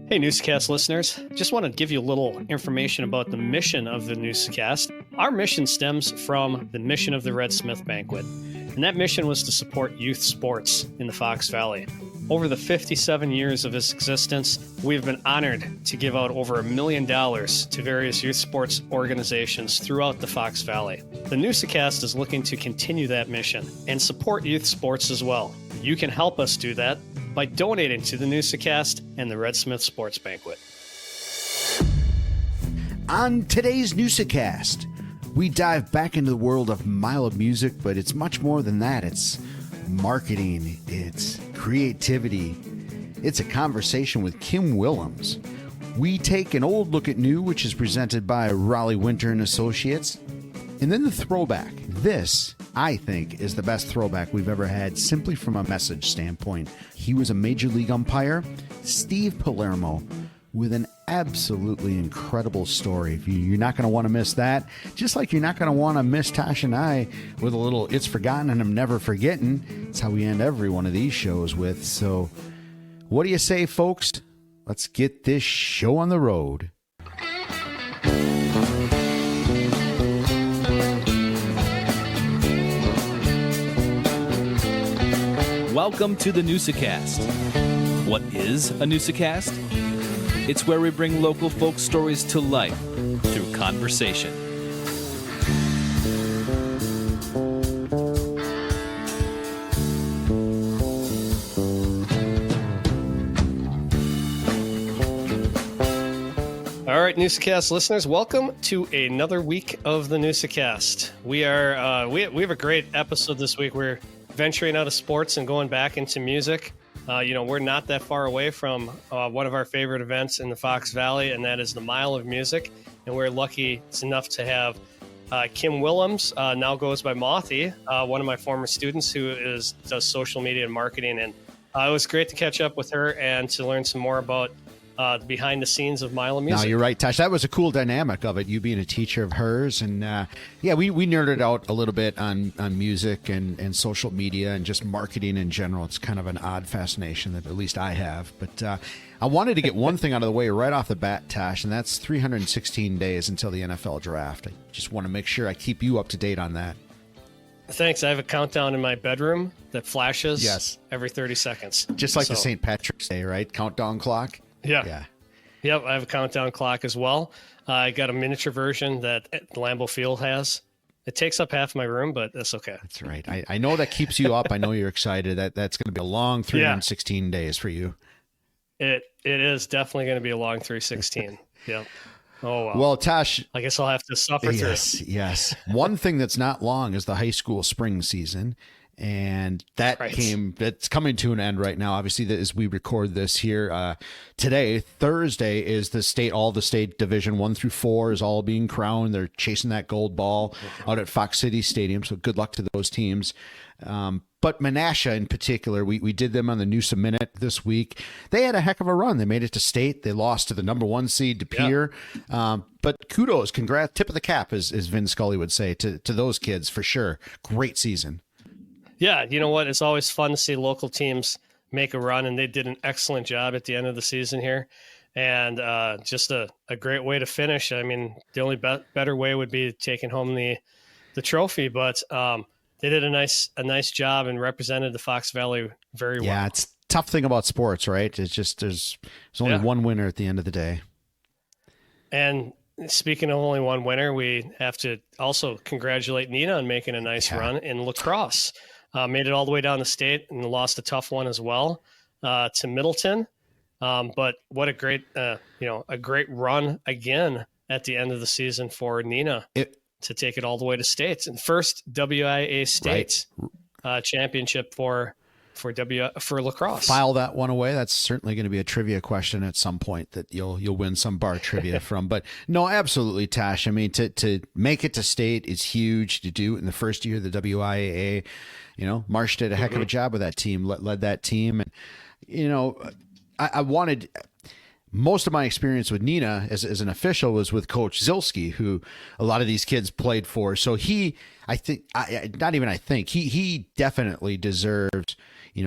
Hey, Newsa-Cast listeners. Just want to give you a little information about the mission of the Newsa-Cast. Our mission stems from the mission of the Red Smith Banquet, and that mission was to support youth sports in the Fox Valley. Over the 57 years of its existence, we've been honored to give out over $1 million to various youth sports organizations throughout the Fox Valley. The Newsa-Cast is looking to continue that mission and support youth sports as well. You can help us do that by donating to the Newsa-Cast and the Red Smith Sports Banquet. On today's Newsa-Cast, we dive back into the world of Mile of Music, but it's much more than that. It's marketing, it's creativity, it's a conversation with Kim Willems. We take an old look at new, which is presented by Raleigh Winter and Associates, and then the throwback. This, I think, is the best throwback we've ever had, simply from a message standpoint. He was a major league umpire, Steve Palermo, with an absolutely incredible story. You're not going to want to miss that, just like you're not going to want to miss Tosh and I with a little "It's Forgotten and I'm Never Forgetting." It's how we end every one of these shows with. So what do you say, folks? Let's get this show on the road. Welcome to the Newsa-Cast. What is a Newsa-Cast? It's where we bring local folk stories to life through conversation. All right, Newsa-Cast listeners, welcome to another week of the Newsa-Cast. We have a great episode this week. We're venturing out of sports and going back into music. We're not that far away from one of our favorite events in the Fox Valley, and that is the Mile of Music. And we're lucky enough to have Kim Willems, now goes by Mauthe, one of my former students who does social media and marketing. And it was great to catch up with her and to learn some more about behind the scenes of Mile of Music. No, you're right, Tosh. That was a cool dynamic of it, you being a teacher of hers. And we nerded out a little bit on music and social media and just marketing in general. It's kind of an odd fascination that at least I have. But I wanted to get one thing out of the way right off the bat, Tosh, and that's 316 days until the NFL draft. I just want to make sure I keep you up to date on that. Thanks. I have a countdown in my bedroom that flashes every 30 seconds. Just like the St. Patrick's Day, right? Countdown clock. Yeah. Yep, I have a countdown clock as well. I got a miniature version that Lambeau Field has. It takes up half my room, but that's okay. That's right. I know that keeps you up. I know you're excited. That's going to be a long 316 days for you. It is definitely going to be a long 316. Yep. Oh, wow. Well, Tosh, I guess I'll have to suffer through. Yes. One thing that's not long is the high school spring season. And it's coming to an end right now. Obviously, as we record this here today, Thursday is all the state division 1 through 4 is all being crowned. They're chasing that gold ball out at Fox City Stadium. So good luck to those teams. But Menasha in particular, we did them on the Noosa Minute this week. They had a heck of a run. They made it to state. They lost to the number 1 seed, De Pere. But kudos, congrats, tip of the cap, as Vin Scully would say, to those kids for sure. Great season. Yeah, you know what? It's always fun to see local teams make a run, and they did an excellent job at the end of the season here. And just a great way to finish. I mean, the only better way would be taking home the trophy, but they did a nice job and represented the Fox Valley very well. Yeah, it's a tough thing about sports, right? It's just there's only one winner at the end of the day. And speaking of only one winner, we have to also congratulate Nina on making a nice run in lacrosse. Made it all the way down the state and lost a tough one as well to Middleton. But what a great run again at the end of the season for Nina to take it all the way to states and first WIA state championship for lacrosse. File that one away. That's certainly going to be a trivia question at some point that you'll win some bar trivia from. But no, absolutely, Tosh. I mean, to make it to state is huge. To do it in the first year, the WIAA, Marsh did a heck of a job with that team, led that team. And, I wanted most of my experience with Nina as an official was with Coach Zilski, who a lot of these kids played for. So he definitely deserved,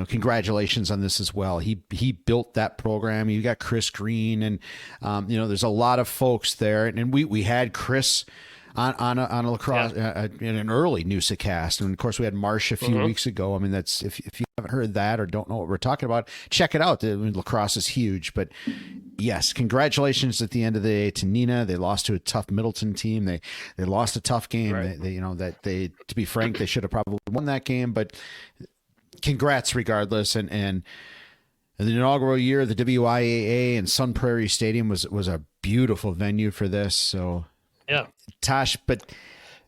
congratulations on this as well. He built that program. You got Chris Green, and there's a lot of folks there, and we had Chris on a lacrosse in an early Newsa-Cast, and of course we had Marsh a few weeks ago. I mean, that's if you haven't heard that or don't know what we're talking about, check it out. Lacrosse is huge, but yes, congratulations at the end of the day to Nina. They lost to a tough Middleton team. They lost a tough game. Right. They to be frank, they should have probably won that game, but congrats regardless. And the inaugural year, the WIAA and Sun Prairie Stadium was a beautiful venue for this. So yeah, Tosh, but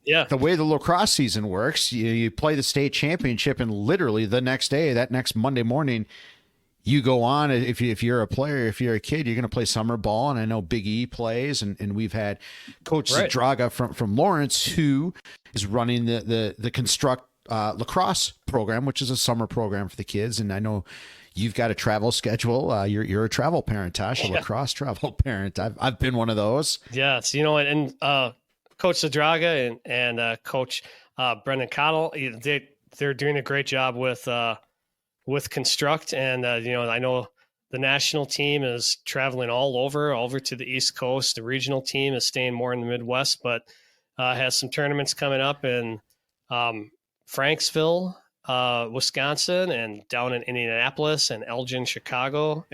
the way the lacrosse season works, you play the state championship, and literally the next day, that next Monday morning, you go on. If you're a player, if you're a kid, you're going to play summer ball. And I know Big E plays, and we've had Coach Zadraga from Lawrence, who is running the Construct lacrosse program, which is a summer program for the kids. And I know you've got a travel schedule. You're a travel parent, Tosh, a lacrosse travel parent. I've been one of those. Yes, and Coach Zadraga and Coach Brendan Cottle, they're doing a great job with Construct, and I know the national team is traveling all over to the East Coast. The regional team is staying more in the Midwest, but has some tournaments coming up in Franksville, Wisconsin, and down in Indianapolis and Elgin,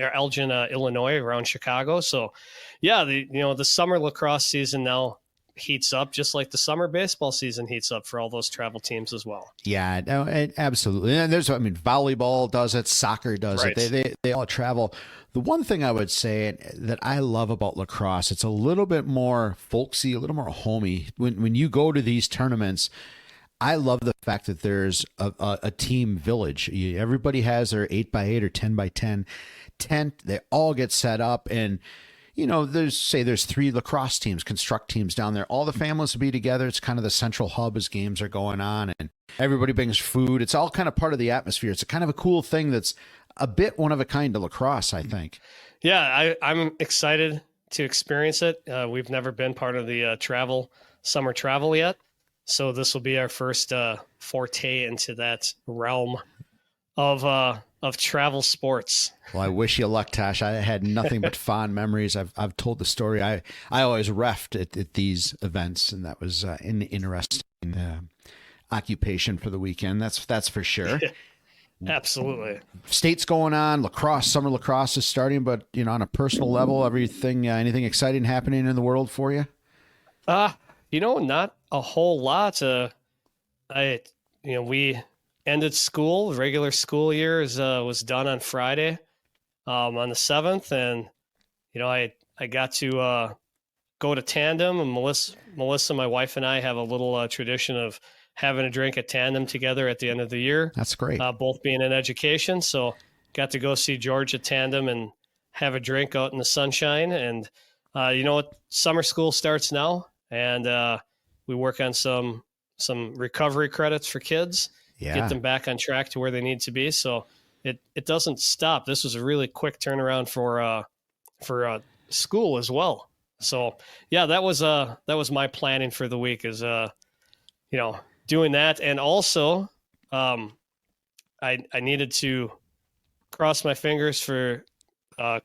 Illinois, around Chicago. So, yeah, the summer lacrosse season now heats up, just like the summer baseball season heats up for all those travel teams as well. Yeah, no, absolutely. And volleyball does it, soccer does it. They all travel. The one thing I would say that I love about lacrosse, it's a little bit more folksy, a little more homey. When you go to these tournaments, I love the fact that there's a team village. Everybody has their 8x8 or 10x10 tent. They all get set up, and there's 3 lacrosse teams, Construct teams down there. All the families will be together. It's kind of the central hub as games are going on, and everybody brings food. It's all kind of part of the atmosphere. It's a kind of a cool thing that's a bit one of a kind to lacrosse, I think. Yeah, I'm excited to experience it. We've never been part of the summer travel yet. So this will be our first forte into that realm of travel sports. Well, I wish you luck, Tosh. I had nothing but fond memories. I've told the story. I always reffed at these events, and that was an interesting occupation for the weekend. That's for sure. Absolutely. State's going on. Summer lacrosse is starting, but on a personal level, anything exciting happening in the world for you? Not a whole lot. We ended school. The regular school year was done on Friday, on the 7th, and I got to go to Tandem. And Melissa, my wife, and I have a little tradition of having a drink at Tandem together at the end of the year. That's great. Both being in education, so got to go see George at Tandem and have a drink out in the sunshine. And summer school starts now. And we work on some recovery credits for kids, get them back on track to where they need to be. So it doesn't stop. This was a really quick turnaround for school as well. So yeah, that was my planning for the week is doing that, and also I needed to cross my fingers for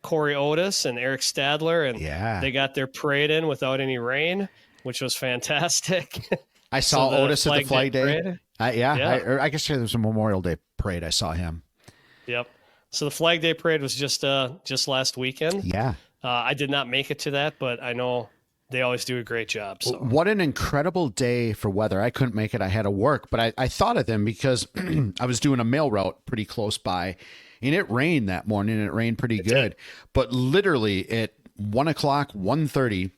Corey Otis and Eric Stadler, and they got their parade in without any rain, which was fantastic. I saw Otis at the Flag Day. I guess there was a Memorial Day parade. I saw him. Yep. So the Flag Day parade was just last weekend. Yeah. I did not make it to that, but I know they always do a great job. So what an incredible day for weather. I couldn't make it. I had to work, but I thought of them because I was doing a mail route pretty close by, and it rained that morning, and it rained pretty good. But literally at 1:30,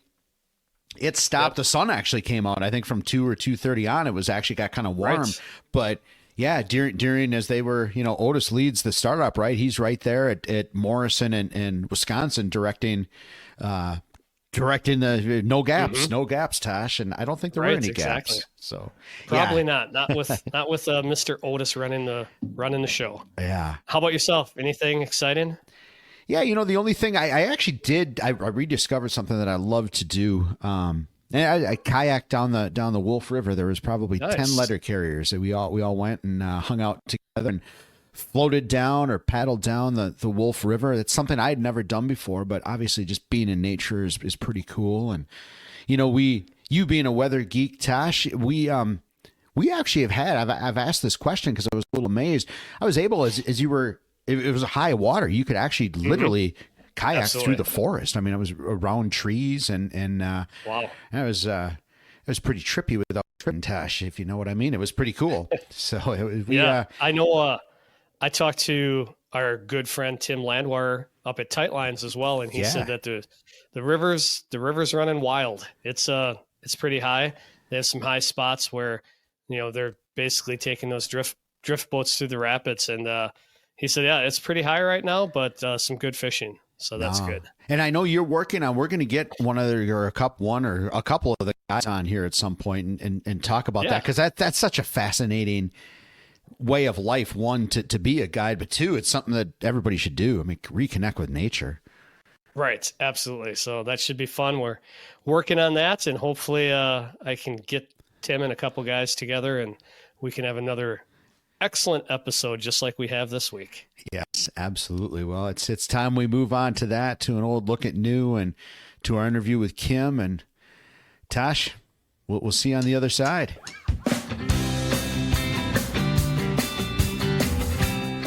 it stopped. Yep. The sun actually came out, I think from 2 or 2:30 on. It was actually got kind of warm. Right. But yeah, during as they were, Otis leads the startup, right? He's right there at Morrison and Wisconsin directing the no gaps, Tosh. And I don't think there were any gaps. So probably not with Mr. Otis running the show. Yeah. How about yourself? Anything exciting? Yeah, the only thing I actually did, I rediscovered something that I love to do. And I kayaked down the Wolf River. There was probably 10 letter carriers that we all went and hung out together. And floated down or paddled down the Wolf River. That's something I had never done before, but obviously just being in nature is pretty cool. And, you being a weather geek, Tosh, we actually have had, I've asked this question because I was a little amazed. I was able, as you were, it was a high water, you could actually literally kayak through the forest. I mean, I was around trees and wow. It was pretty trippy without tripping, Tosh, if you know what I mean. It was pretty cool. So I know. I talked to our good friend Tim Landwehr up at Tight Lines as well, and he said that the river's running wild. It's pretty high. They have some high spots where they're basically taking those drift boats through the rapids, and he said, yeah, it's pretty high right now, but some good fishing. So that's good. And I know you're working on, we're going to get one or a couple of the guys on here at some point and talk about that. Cause that's such a fascinating way of life. One, to be a guide, but two, it's something that everybody should do. I mean, reconnect with nature. Right. Absolutely. So that should be fun. We're working on that, and hopefully I can get Tim and a couple guys together and we can have another excellent episode just like we have this week. Yes, absolutely. Well, it's time we move on to that, to an old look at new, and to our interview with Kim and Tosh. We'll see you on the other side.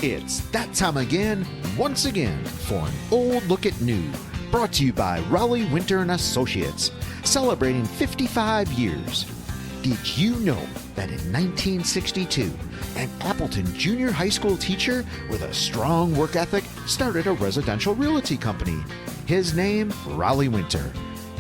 It's that time again, once again, for an old look at new, brought to you by Raleigh Winter and Associates, celebrating 55 years. Did you know that in 1962, an Appleton junior high school teacher with a strong work ethic started a residential realty company? His name, Raleigh Winter.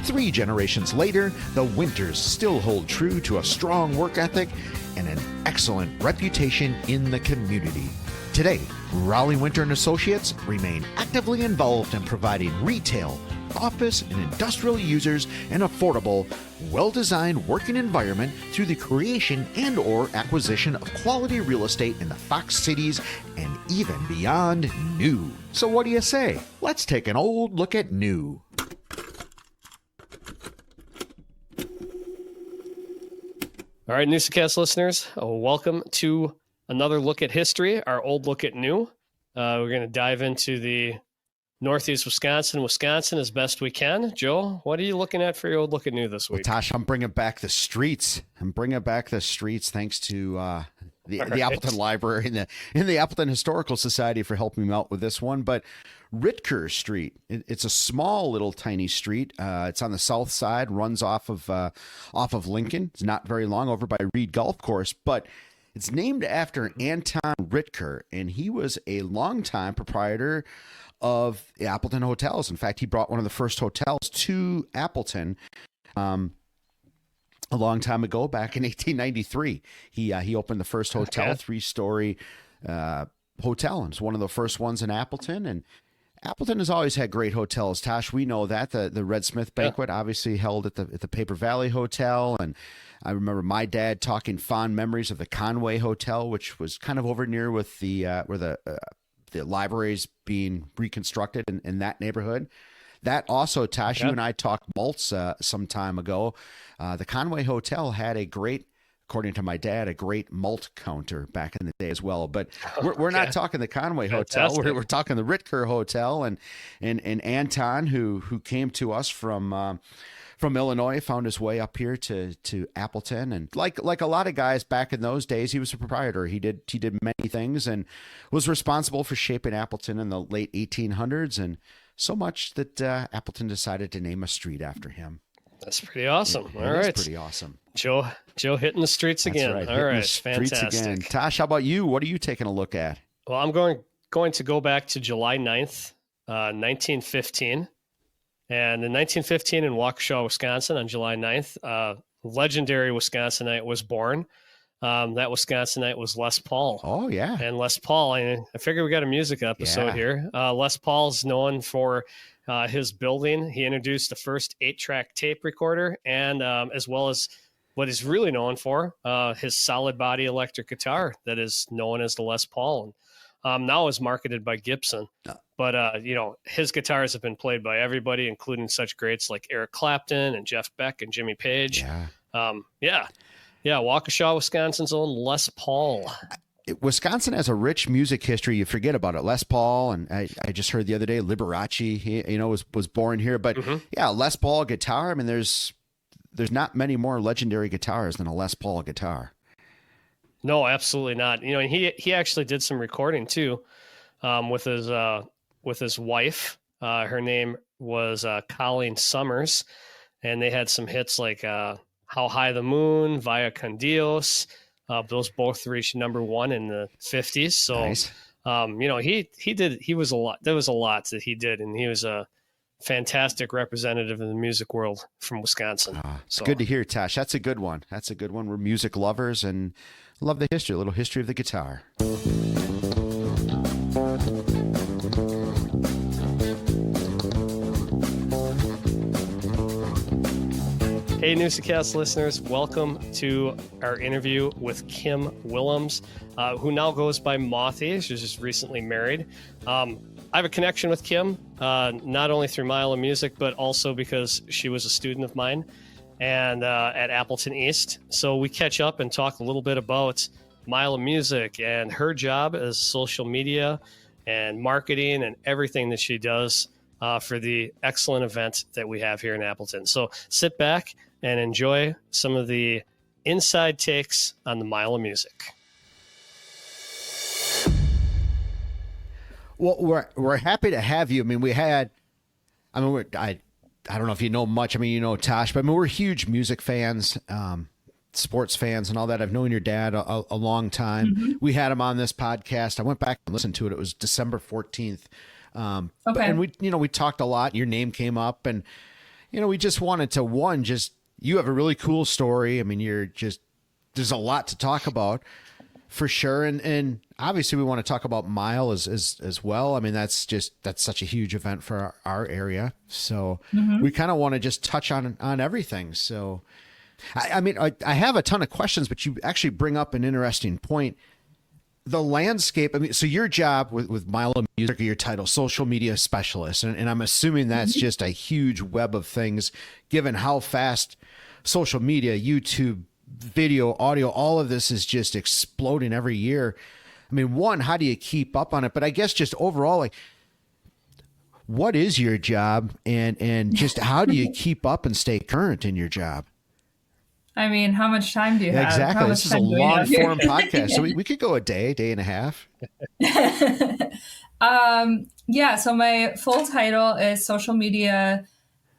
3 generations later, the Winters still hold true to a strong work ethic and an excellent reputation in the community. Today, Raleigh Winter and Associates remain actively involved in providing retail, office, and industrial users an affordable, well-designed working environment through the creation and/or acquisition of quality real estate in the Fox cities and even beyond new. So what do you say? Let's take an old look at new. All right, Newsa-Cast listeners, welcome to another look at history, our old look at new. We're going to dive into the Northeast Wisconsin as best we can. Joe, what are you looking at for your old look at new this week? Well, Tosh, I'm bringing back the streets. Thanks to the Appleton Library and the Appleton Historical Society for helping me out with this one. But Ritker Street, it's a small little tiny street. It's on the south side, runs off of Lincoln. It's not very long, over by Reed Golf Course, but it's named after Anton Ritker, and he was a longtime proprietor of the Appleton hotels. In fact, he brought one of the first hotels to Appleton a long time ago, back in 1893. He opened the first hotel, 3-story hotel, and it's one of the first ones in Appleton. And Appleton has always had great hotels. Tosh, we know that. The Red Smith Banquet obviously held at the Paper Valley Hotel, and I remember my dad talking fond memories of the Conway Hotel, which was kind of over near with the where the library's being reconstructed in that neighborhood. That also, Tosh, you and I talked malts some time ago. The Conway Hotel had according to my dad, a great malt counter back in the day as well. But we're not talking the Conway Hotel. We're talking the Ritker Hotel, and Anton, who came to us from Illinois, found his way up here to Appleton, and like a lot of guys back in those days, he was a proprietor. He did many things and was responsible for shaping Appleton in the late 1800s, and so much that Appleton decided to name a street after him. That's pretty awesome. All right, that's pretty awesome. Joe hitting the streets again. Right. All right, fantastic. Again. Tosh, how about you? What are you taking a look at? Well, I'm going to go back to July 9th, 1915. And in 1915 in Waukesha, Wisconsin, on July 9th, legendary Wisconsinite was born. That Wisconsinite was Les Paul. Oh, yeah. And Les Paul, I figure we got a music episode here. Les Paul's known for his building. He introduced the first 8-track tape recorder, and as well as what he's really known for, his solid body electric guitar that is known as the Les Paul. And now is marketed by Gibson. But, his guitars have been played by everybody, including such greats like Eric Clapton and Jeff Beck and Jimmy Page. Yeah. Waukesha, Wisconsin's own Les Paul. Wisconsin has a rich music history. You forget about it. Les Paul, and I just heard the other day, Liberace, was born here. But yeah, Les Paul guitar. I mean, there's not many more legendary guitars than a Les Paul guitar. No, absolutely not. And he actually did some recording too, with his wife. Her name was Colleen Summers, and they had some hits like "How High the Moon," "Via con Dios." Those both reached #1 in the 50s. So, nice. He was a lot. There was a lot that he did, and he was a fantastic representative in the music world from Wisconsin. It's good to hear, Tosh. That's a good one. We're music lovers and love the history, a little history of the guitar. Hey, Newsa-Cast listeners, welcome to our interview with Kim Willems, who now goes by Mauthe. She was just recently married. I have a connection with Kim, not only through Mile of Music, but also because she was a student of mine and at Appleton East. So we catch up and talk a little bit about Mile of Music and her job as social media and marketing and everything that she does for the excellent event that we have here in Appleton. So sit back and enjoy some of the inside takes on the Mile of Music. Well, we're happy to have you. I mean, I don't know if you know much. I mean, you know Tosh, but I mean, we're huge music fans, sports fans and all that. I've known your dad a long time. Mm-hmm. We had him on this podcast. I went back and listened to it. It was December 14th. Okay. And we talked a lot. Your name came up, and, we just wanted to, you have a really cool story. I mean, there's a lot to talk about for sure. And obviously we want to talk about Mile as well. I mean, that's such a huge event for our area. So we kind of want to just touch on everything. So, I have a ton of questions, but you actually bring up an interesting point. The landscape. I mean, so your job with Mile of Music, your title, social media specialist, and I'm assuming that's just a huge web of things, given how fast social media, YouTube, video, audio, all of this is just exploding every year. I mean, one, how do you keep up on it? But I guess just overall, like, what is your job, and just how do you keep up and stay current in your job? I mean, how much time do you have? Exactly. This is a long form podcast. So we could go a day and a half. So my full title is social media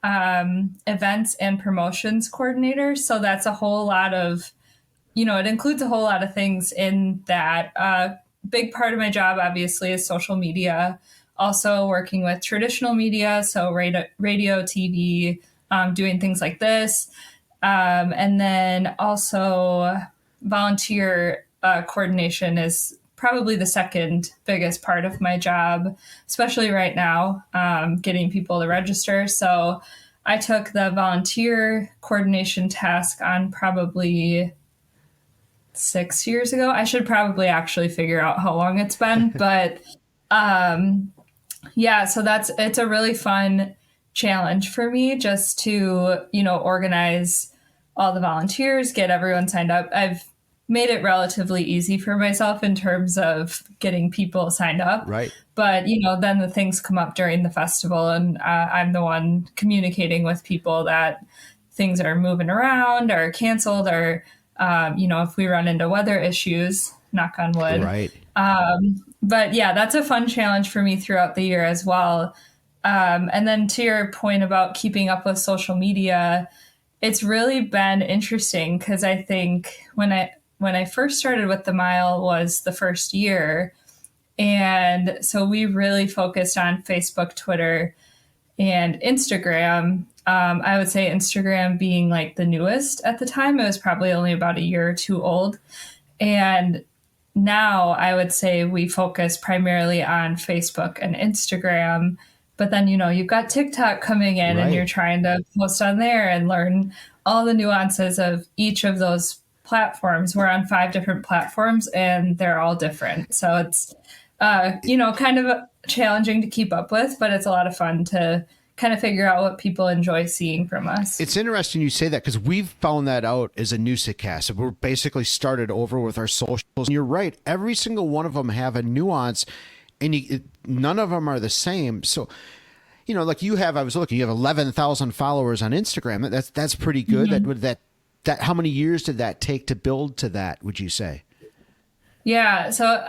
events and promotions coordinator. So that's a whole lot of, it includes a whole lot of things in that. Big part of my job, obviously, is social media. Also working with traditional media, so radio, TV, doing things like this. And then also volunteer coordination is probably the second biggest part of my job, especially right now, getting people to register. So I took the volunteer coordination task on probably 6 years ago. I should probably actually figure out how long it's been, but so it's a really fun challenge for me just to, organize all the volunteers, get everyone signed up. I've made it relatively easy for myself in terms of getting people signed up. Right. But, then the things come up during the festival, and I'm the one communicating with people that things are moving around or canceled, or, if we run into weather issues, knock on wood. Right. But yeah, that's a fun challenge for me throughout the year as well. And then to your point about keeping up with social media, it's really been interesting because I think when I first started with the Mile was the first year. And so we really focused on Facebook, Twitter, and Instagram. I would say Instagram being like the newest at the time. It was probably only about a year or two old. And now I would say we focus primarily on Facebook and Instagram. But then, you've got TikTok coming in, right, and you're trying to post on there and learn all the nuances of each of those platforms. We're on 5 different platforms and they're all different. So it's, kind of challenging to keep up with, but it's a lot of fun to kind of figure out what people enjoy seeing from us. It's interesting you say that because we've found that out as a Newsa-Cast. We're basically started over with our socials. And you're right. Every single one of them have a nuance, and none of them are the same. So, like you have, I was looking, you have 11,000 followers on Instagram. That's pretty good. That how many years did that take to build to that, would you say? Yeah. So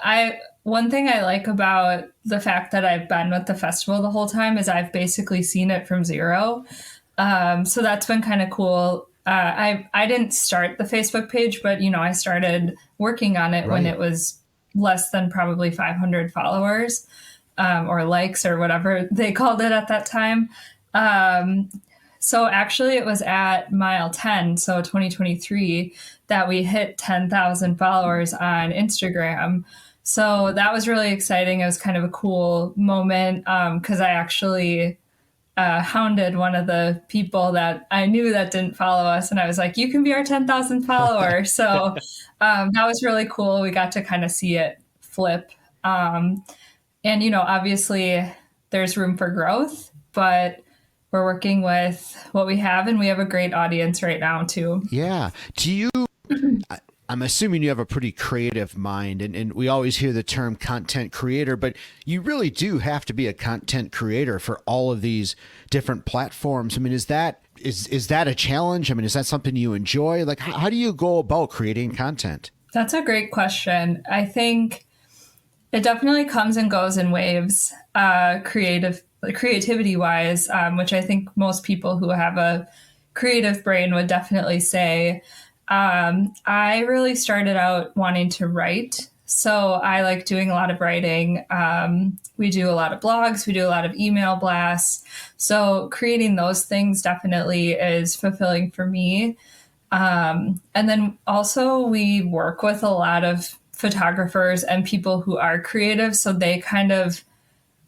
one thing I like about the fact that I've been with the festival the whole time is I've basically seen it from zero. So that's been kind of cool. I didn't start the Facebook page, but I started working on it when it was less than probably 500 followers, or likes or whatever they called it at that time. So actually it was at mile 10, so 2023, that we hit 10,000 followers on Instagram. So that was really exciting. It was kind of a cool moment because I actually hounded one of the people that I knew that didn't follow us. And I was like, you can be our 10,000 follower. So that was really cool. We got to kind of see it flip. And, obviously there's room for growth, but we're working with what we have, and we have a great audience right now too. Yeah. I'm assuming you have a pretty creative mind, and we always hear the term content creator, but you really do have to be a content creator for all of these different platforms. I mean, is that a challenge? I mean, is that something you enjoy? Like, how do you go about creating content? That's a great question. I think it definitely comes and goes in waves, creativity wise, which I think most people who have a creative brain would definitely say. I really started out wanting to write. So I like doing a lot of writing. We do a lot of blogs. We do a lot of email blasts. So creating those things definitely is fulfilling for me. And then also we work with a lot of photographers and people who are creative. So they kind of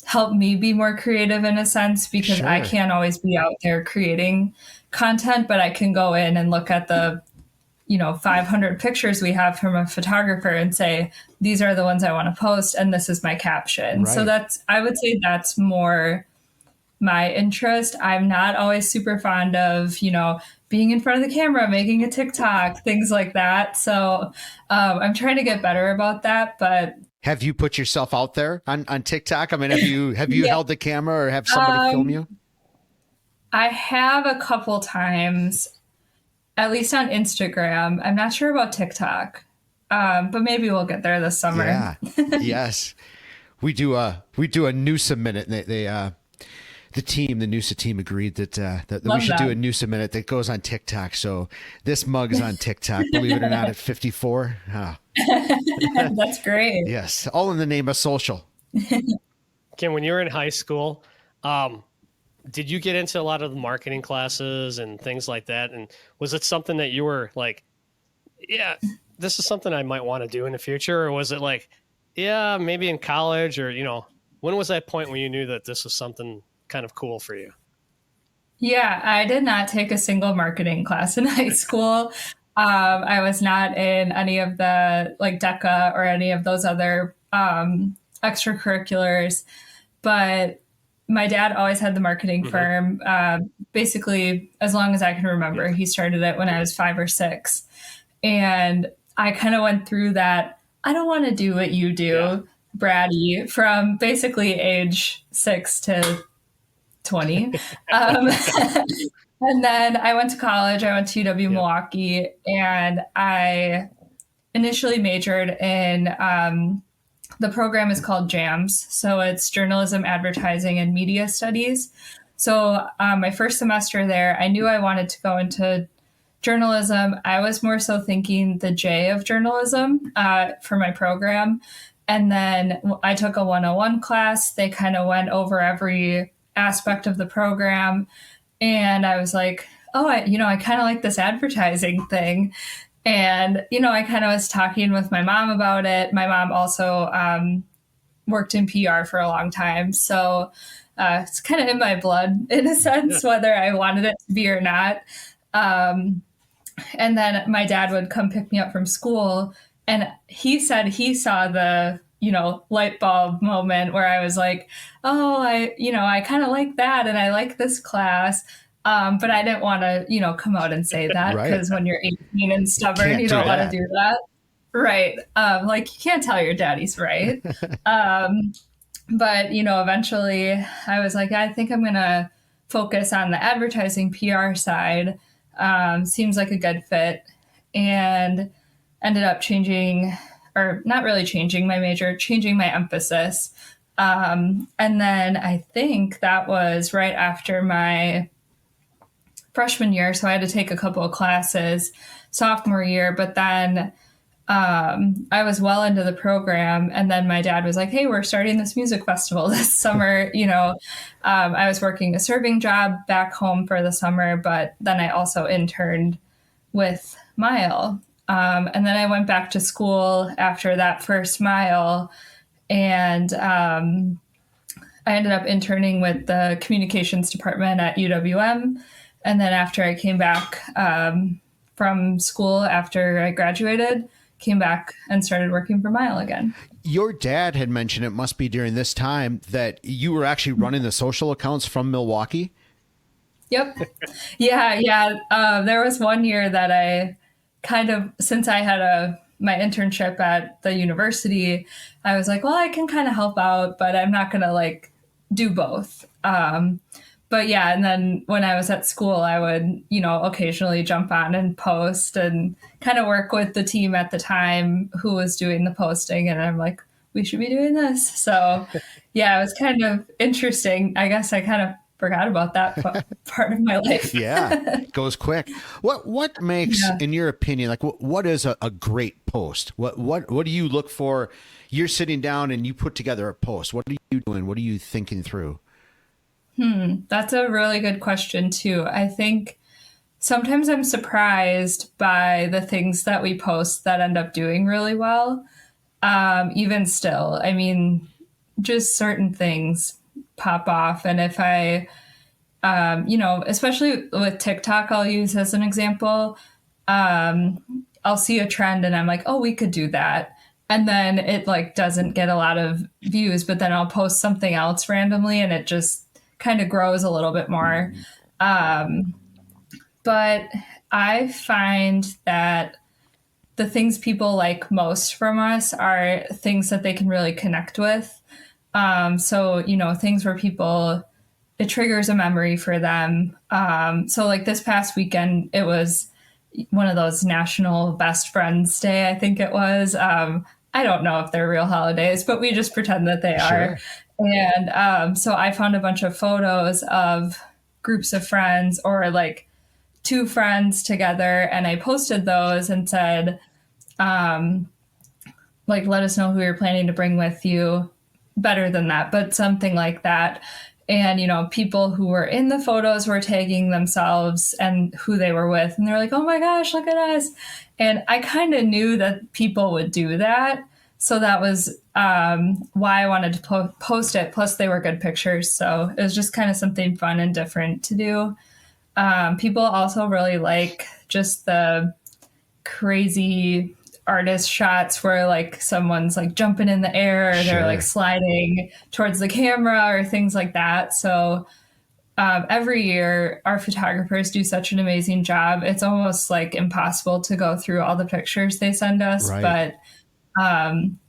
help me be more creative in a sense, because Sure. I can't always be out there creating content, but I can go in and look at the 500 pictures we have from a photographer and say, these are the ones I want to post, and this is my caption. Right. So I would say that's more my interest. I'm not always super fond of, being in front of the camera, making a TikTok, things like that. So I'm trying to get better about that. But have you put yourself out there on TikTok? I mean, have you held the camera or have somebody film you? I have a couple times, at least on Instagram. I'm not sure about TikTok, but maybe we'll get there this summer. Yeah. Yes. We do a Newsa minute. The Newsa team agreed that we should do a Newsa minute that goes on TikTok. So this mug is on TikTok, believe it or not, at 54. Oh. That's great. Yes. All in the name of social. Kim, when you were in high school, did you get into a lot of the marketing classes and things like that? And was it something that you were like, yeah, this is something I might want to do in the future? Or was it like, yeah, maybe in college, or, when was that point when you knew that this was something kind of cool for you? Yeah, I did not take a single marketing class in high school. I was not in any of the DECA or any of those other extracurriculars, but my dad always had the marketing firm, basically as long as I can remember. He started it when I was 5 or 6. And I kind of went through that, I don't want to do what you do, bratty, from basically age 6 to 20. And then I went to college. I went to UW Milwaukee, and I initially majored in the program is called JAMS. So it's Journalism, Advertising, and Media Studies. So my first semester there, I knew I wanted to go into journalism. I was more so thinking the J of journalism for my program. And then I took a 101 class. They kind of went over every aspect of the program. And I was like, oh, I kind of like this advertising thing. And, I kind of was talking with my mom about it. My mom also worked in PR for a long time. So it's kind of in my blood, in a sense, whether I wanted it to be or not. And then my dad would come pick me up from school. And he said he saw the light bulb moment where I was like, oh, I kind of like that and I like this class. But I didn't want to, come out and say that Right. because when you're 18 and stubborn, Can't you do don't want that. to do that. Right. Like you can't tell your daddy's right. But, eventually I was like, I think I'm going to focus on the advertising PR side. Seems like a good fit. And ended up changing, or not really changing my major, changing my emphasis. And then I think that was right after my freshman year. So I had to take a couple of classes sophomore year, but then I was well into the program. And then my dad was like, hey, we're starting this music festival this summer. I was working a serving job back home for the summer, but then I also interned with Mile. And then I went back to school after that first Mile. And I ended up interning with the communications department at UWM. And then after I came back from school, after I graduated, came back and started working for Mile again. Your dad had mentioned it must be during this time that you were actually running the social accounts from Milwaukee. Yep. Yeah. There was one year that I kind of, since I had my internship at the university, I was like, well, I can kind of help out, but I'm not going to do both. But yeah, and then when I was at school, I would, occasionally jump on and post and kind of work with the team at the time who was doing the posting. And I'm like, we should be doing this. So yeah, it was kind of interesting. I guess I kind of forgot about that part of my life. Yeah, it goes quick. What makes, in your opinion, what is a great post? What do you look for? You're sitting down and you put together a post. What are you doing? What are you thinking through? That's a really good question too. I think sometimes I'm surprised by the things that we post that end up doing really well. Even still, I mean, just certain things pop off. And if I, especially with TikTok, I'll use as an example, I'll see a trend and I'm like, oh, we could do that. And then it doesn't get a lot of views, but then I'll post something else randomly and it just kind of grows a little bit more. But I find that the things people like most from us are things that they can really connect with. So, things where it triggers a memory for them. So this past weekend, it was one of those National Best Friends Day, I think it was. I don't know if they're real holidays, but we just pretend that they are. And so I found a bunch of photos of groups of friends or two friends together. And I posted those and said, let us know who you're planning to bring with you. Better than that, but something like that. And, people who were in the photos were tagging themselves and who they were with. And they're like, oh my gosh, look at us. And I kind of knew that people would do that. So that was why I wanted to post it. Plus, they were good pictures. So it was just kind of something fun and different to do. People also really like just the crazy artist shots where someone's jumping in the air or they're sliding towards the camera or things like that. So every year our photographers do such an amazing job. It's almost impossible to go through all the pictures they send us, but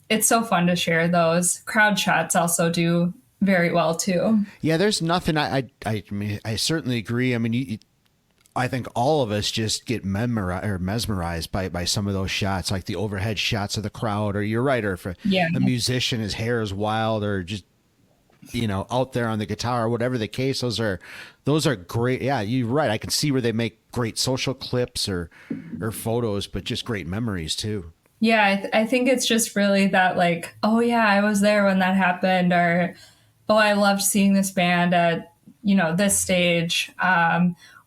it's so fun to share those. Crowd shots also do very well too. Yeah, there's nothing. I mean, I certainly agree. I mean, I think all of us just get mesmerized by some of those shots, like the overhead shots of the crowd, or you're right, or if a musician, his hair is wild, or just out there on the guitar, or whatever the case. Those are great. Yeah, you're right. I can see where they make great social clips or photos, but just great memories too. Yeah, I think it's just really that oh yeah, I was there when that happened, or oh, I loved seeing this band at this stage.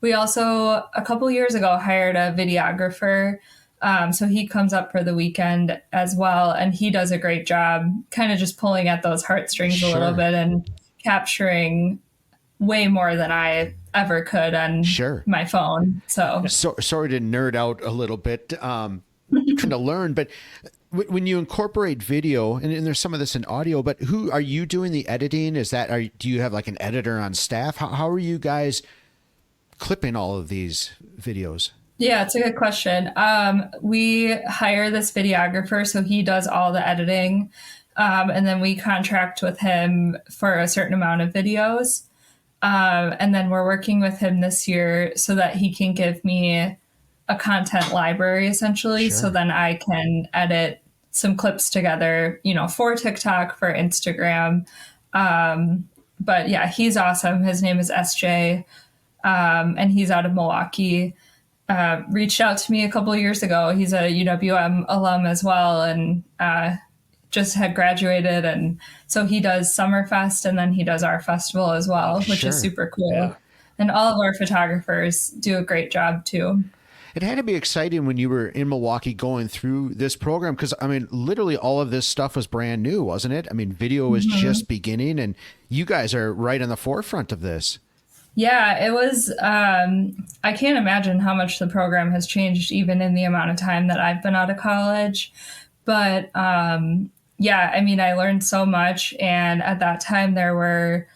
We also, a couple years ago, hired a videographer. So he comes up for the weekend as well. And he does a great job kind of just pulling at those heartstrings a little bit and capturing way more than I ever could on my phone. So sorry to nerd out a little bit, kind of learn, but when you incorporate video, and there's some of this in audio, but who are you doing the editing? Do you have like an editor on staff? How are you guys clipping all of these videos? Yeah, it's a good question. We hire this videographer, so he does all the editing. And then we contract with him for a certain amount of videos. And then we're working with him this year so that he can give me a content library, essentially. Sure. So then I can edit some clips together, for TikTok, for Instagram. But yeah, he's awesome. His name is SJ, and he's out of Milwaukee. Reached out to me a couple of years ago. He's a UWM alum as well, and just had graduated. And so he does Summerfest, and then he does our festival as well, which is super cool. Yeah. And all of our photographers do a great job too. It had to be exciting when you were in Milwaukee going through this program, because, literally all of this stuff was brand new, wasn't it? Video was just beginning, and you guys are right on the forefront of this. Yeah, it was. I can't imagine how much the program has changed even in the amount of time that I've been out of college. But yeah, I learned so much. And at that time, there were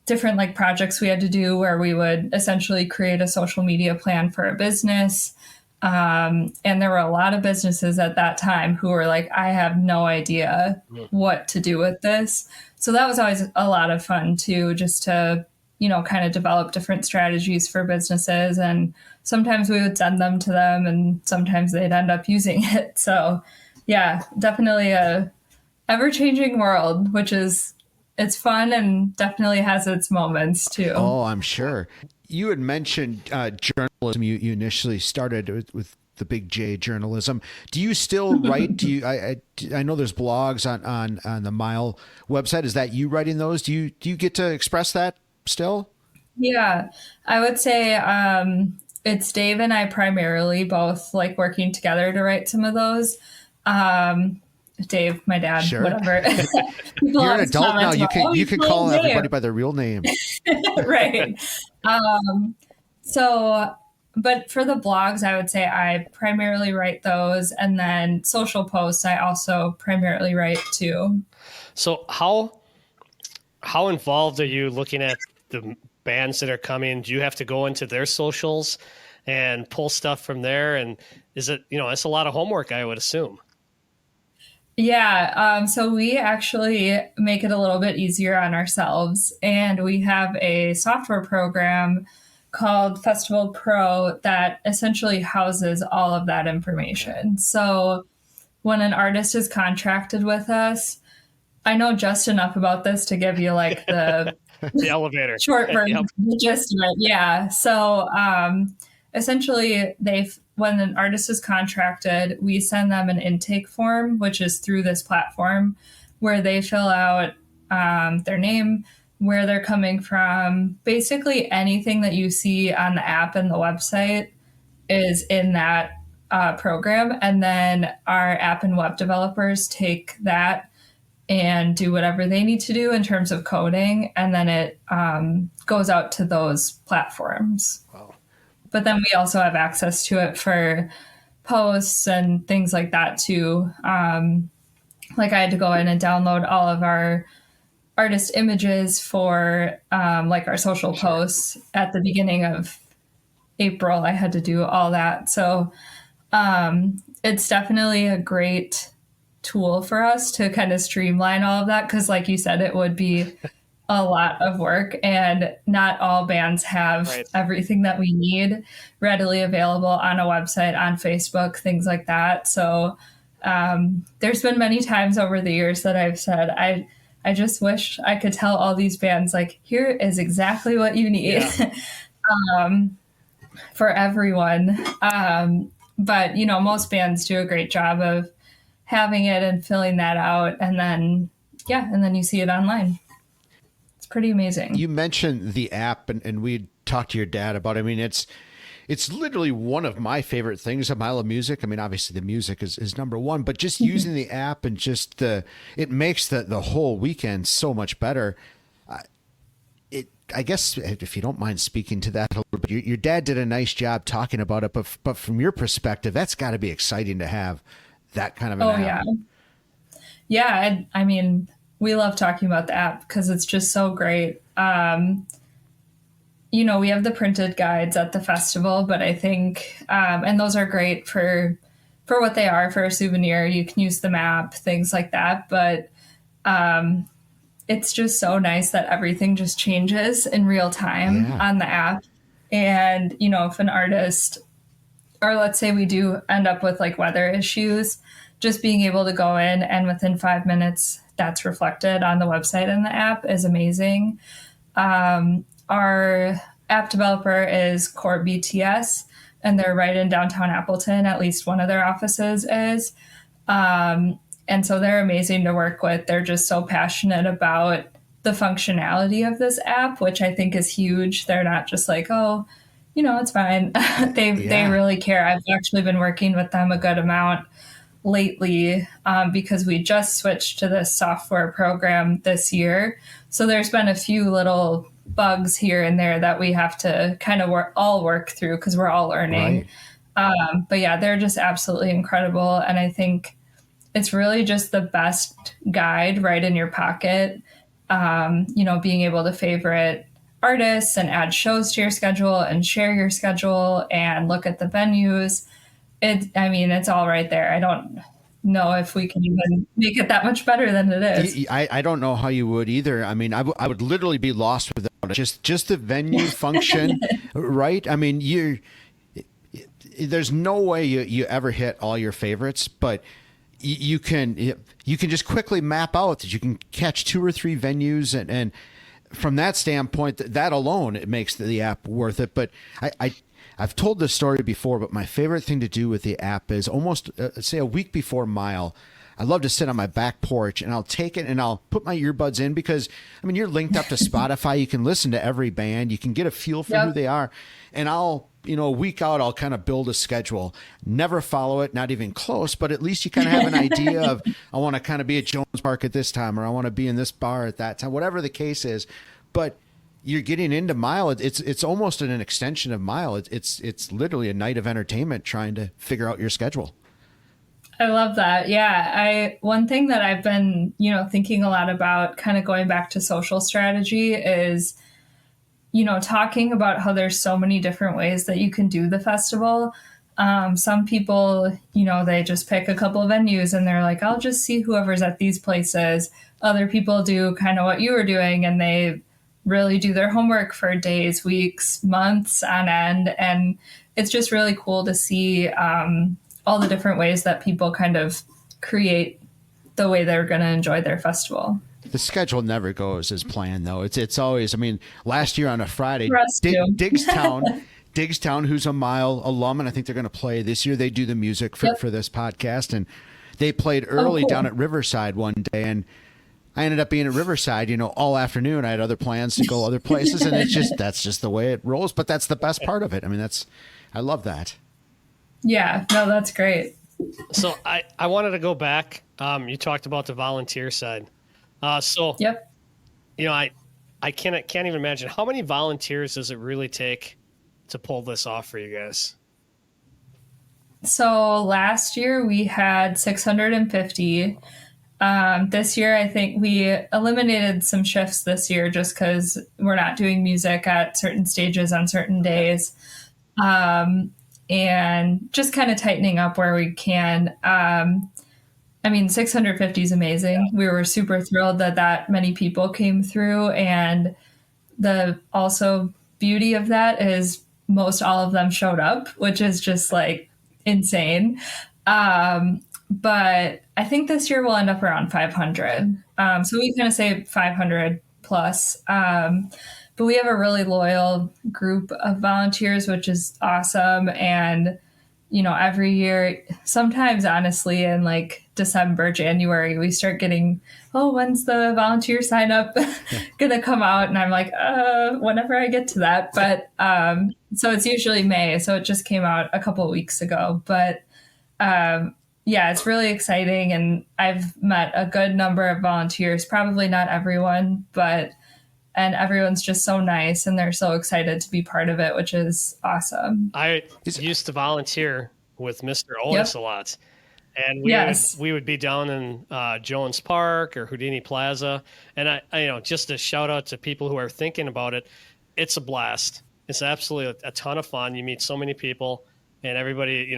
different projects we had to do where we would essentially create a social media plan for a business. And there were a lot of businesses at that time who were like, I have no idea what to do with this. So that was always a lot of fun too, just to, kind of develop different strategies for businesses. And sometimes we would send them to them and sometimes they'd end up using it. So yeah, definitely a ever-changing world, it's fun and definitely has its moments too. Oh, I'm sure. You had mentioned journalism. You initially started with the big J, journalism. Do you still write? I know there's blogs on the Mile website. Is that you writing those? Do you get to express that still? Yeah, I would say it's Dave and I primarily both working together to write some of those. Dave, my dad, sure. Whatever. You're an adult now. You can call everybody by their real name. Right. But for the blogs, I would say I primarily write those, and then social posts I also primarily write too. So how involved are you looking at the bands that are coming? Do you have to go into their socials and pull stuff from there? And is it, it's a lot of homework, I would assume. Yeah. So we actually make it a little bit easier on ourselves, and we have a software program called Festival Pro that essentially houses all of that information. So when an artist is contracted with us, I know just enough about this to give you the the elevator short version, the gist of it. Yeah. So essentially when an artist is contracted, we send them an intake form, which is through this platform, where they fill out their name, where they're coming from. Basically anything that you see on the app and the website is in that program. And then our app and web developers take that and do whatever they need to do in terms of coding. And then it goes out to those platforms. Wow. But then we also have access to it for posts and things like that too. I had to go in and download all of our artist images for our social posts at the beginning of April. I had to do all that. So it's definitely a great tool for us to kind of streamline all of that. Because like you said, it would be a lot of work, and not all bands have everything that we need readily available on a website, on Facebook, things like that. So there's been many times over the years that I've said, I just wish I could tell all these bands, here is exactly what you need for everyone. But, most bands do a great job of having it and filling that out. And then you see it online. It's pretty amazing. You mentioned the app, and we talked to your dad about it. It's literally one of my favorite things of Mile of Music. Obviously the music is number one, but just using the app and just it makes the whole weekend so much better. I guess if you don't mind speaking to that a little bit, your dad did a nice job talking about it, but from your perspective, that's got to be exciting to have that kind of an Oh, app. yeah. Yeah. I mean, we love talking about the app because it's just so great. We have the printed guides at the festival, but I think, and those are great for what they are, for a souvenir. You can use the map, things like that. But it's just so nice that everything just changes in real time on the app. And, if an artist, or let's say we do end up with like weather issues, just being able to go in and within 5 minutes, that's reflected on the website and the app is amazing. Our app developer is Core BTS, and they're right in downtown Appleton. At least one of their offices is. And so they're amazing to work with. They're just so passionate about the functionality of this app, which I think is huge. They're not just like, oh, it's fine. They really care. I've actually been working with them a good amount lately because we just switched to this software program this year. So there's been a few little bugs here and there that we have to kind of work through because we're all learning. Right. But yeah, they're just absolutely incredible. And I think it's really just the best guide right in your pocket. Being able to favorite artists and add shows to your schedule and share your schedule and look at the venues. It's all right there. I don't know if we can even make it that much better than it is. I don't know how you would either. I mean, I would literally be lost without it. Just the venue function, right? I mean, there's no way you ever hit all your favorites, but you can just quickly map out that you can catch 2 or 3 venues, and from that standpoint, that alone, it makes the app worth it. But I've told this story before, but my favorite thing to do with the app is almost, say, a week before Mile, I love to sit on my back porch and I'll take it and I'll put my earbuds in because, you're linked up to Spotify. You can listen to every band. You can get a feel for who they are. And I'll, a week out, I'll kind of build a schedule. Never follow it, not even close, but at least you kind of have an idea of, I want to kind of be at Jones Park at this time, or I want to be in this bar at that time, whatever the case is. But you're getting into Mile. It's almost an extension of Mile. It's literally a night of entertainment trying to figure out your schedule. I love that. Yeah. One thing that I've been, thinking a lot about, kind of going back to social strategy, is, talking about how there's so many different ways that you can do the festival. Some people, they just pick a couple of venues and they're like, I'll just see whoever's at these places. Other people do kind of what you were doing, and they really do their homework for days, weeks, months on end. And it's just really cool to see all the different ways that people kind of create the way they're going to enjoy their festival. The schedule never goes as planned, though. It's always, last year on a Friday, Diggstown, who's a Mile alum, and I think they're going to play this year. They do the music for this podcast, and they played early down at Riverside one day, and I ended up being at Riverside, all afternoon. I had other plans to go other places, and that's just the way it rolls. But that's the best part of it. I love that. Yeah, no, that's great. So I wanted to go back. You talked about the volunteer side. Yep. I can't even imagine how many volunteers does it really take to pull this off for you guys? So last year we had 650. This year, I think we eliminated some shifts this year just because we're not doing music at certain stages on certain days. And just kind of tightening up where we can. 650 is amazing. We were super thrilled that many people came through. And the also beauty of that is most all of them showed up, which is just like insane. But I think this year we'll end up around 500. So we kind of say 500 plus. But we have a really loyal group of volunteers, which is awesome. And, every year, sometimes honestly, in like December, January, we start getting, when's the volunteer sign up going to come out? And I'm like, whenever I get to that. But so it's usually May. So it just came out a couple of weeks ago. But yeah, it's really exciting. And I've met a good number of volunteers, probably not everyone, and everyone's just so nice and they're so excited to be part of it, which is awesome. I used to volunteer with Mr. Otis a lot. and Yes. we would be down in Jones Park or Houdini Plaza. And I just a shout out to people who are thinking about it. It's a blast. It's absolutely a ton of fun. You meet so many people, and everybody,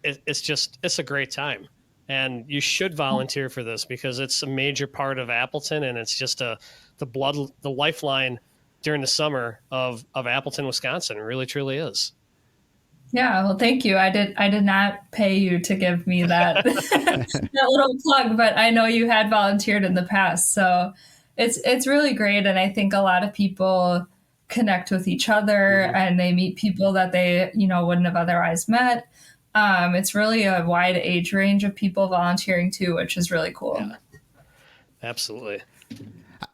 it's a great time. And you should volunteer for this because it's a major part of Appleton, and it's just the lifeline during the summer of Appleton, Wisconsin. It really, truly is. Yeah, well, thank you. I did not pay you to give me that that little plug, but I know you had volunteered in the past, so it's really great. And I think a lot of people connect with each other, and they meet people that they wouldn't have otherwise met. It's really a wide age range of people volunteering too, which is really cool. Yeah, absolutely.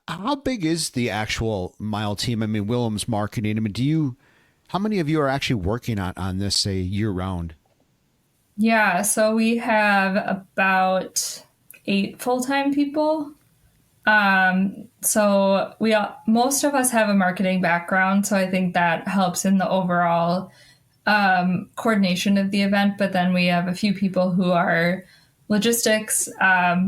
How big is the actual Mile team? I mean, Willems marketing. I mean, how many of you are actually working on this, say, year round? Yeah, so we have about 8 full-time people. So most of us have a marketing background, so I think that helps in the overall coordination of the event. But then we have a few people who are logistics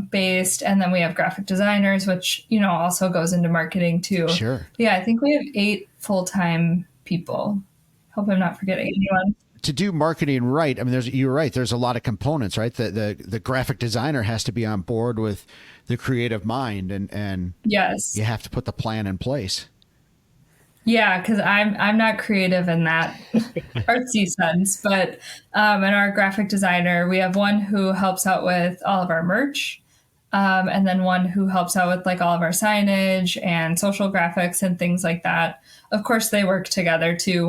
based, and then we have graphic designers, which also goes into marketing too. Sure. Yeah, I think we have 8 full-time people. Hope I'm not forgetting anyone. To do marketing right, I mean, you're right. There's a lot of components, right? The graphic designer has to be on board with the creative mind, and yes, you have to put the plan in place. Yeah, because I'm not creative in that artsy sense, but in our graphic designer, we have one who helps out with all of our merch, and then one who helps out with like all of our signage and social graphics and things like that. Of course, they work together too.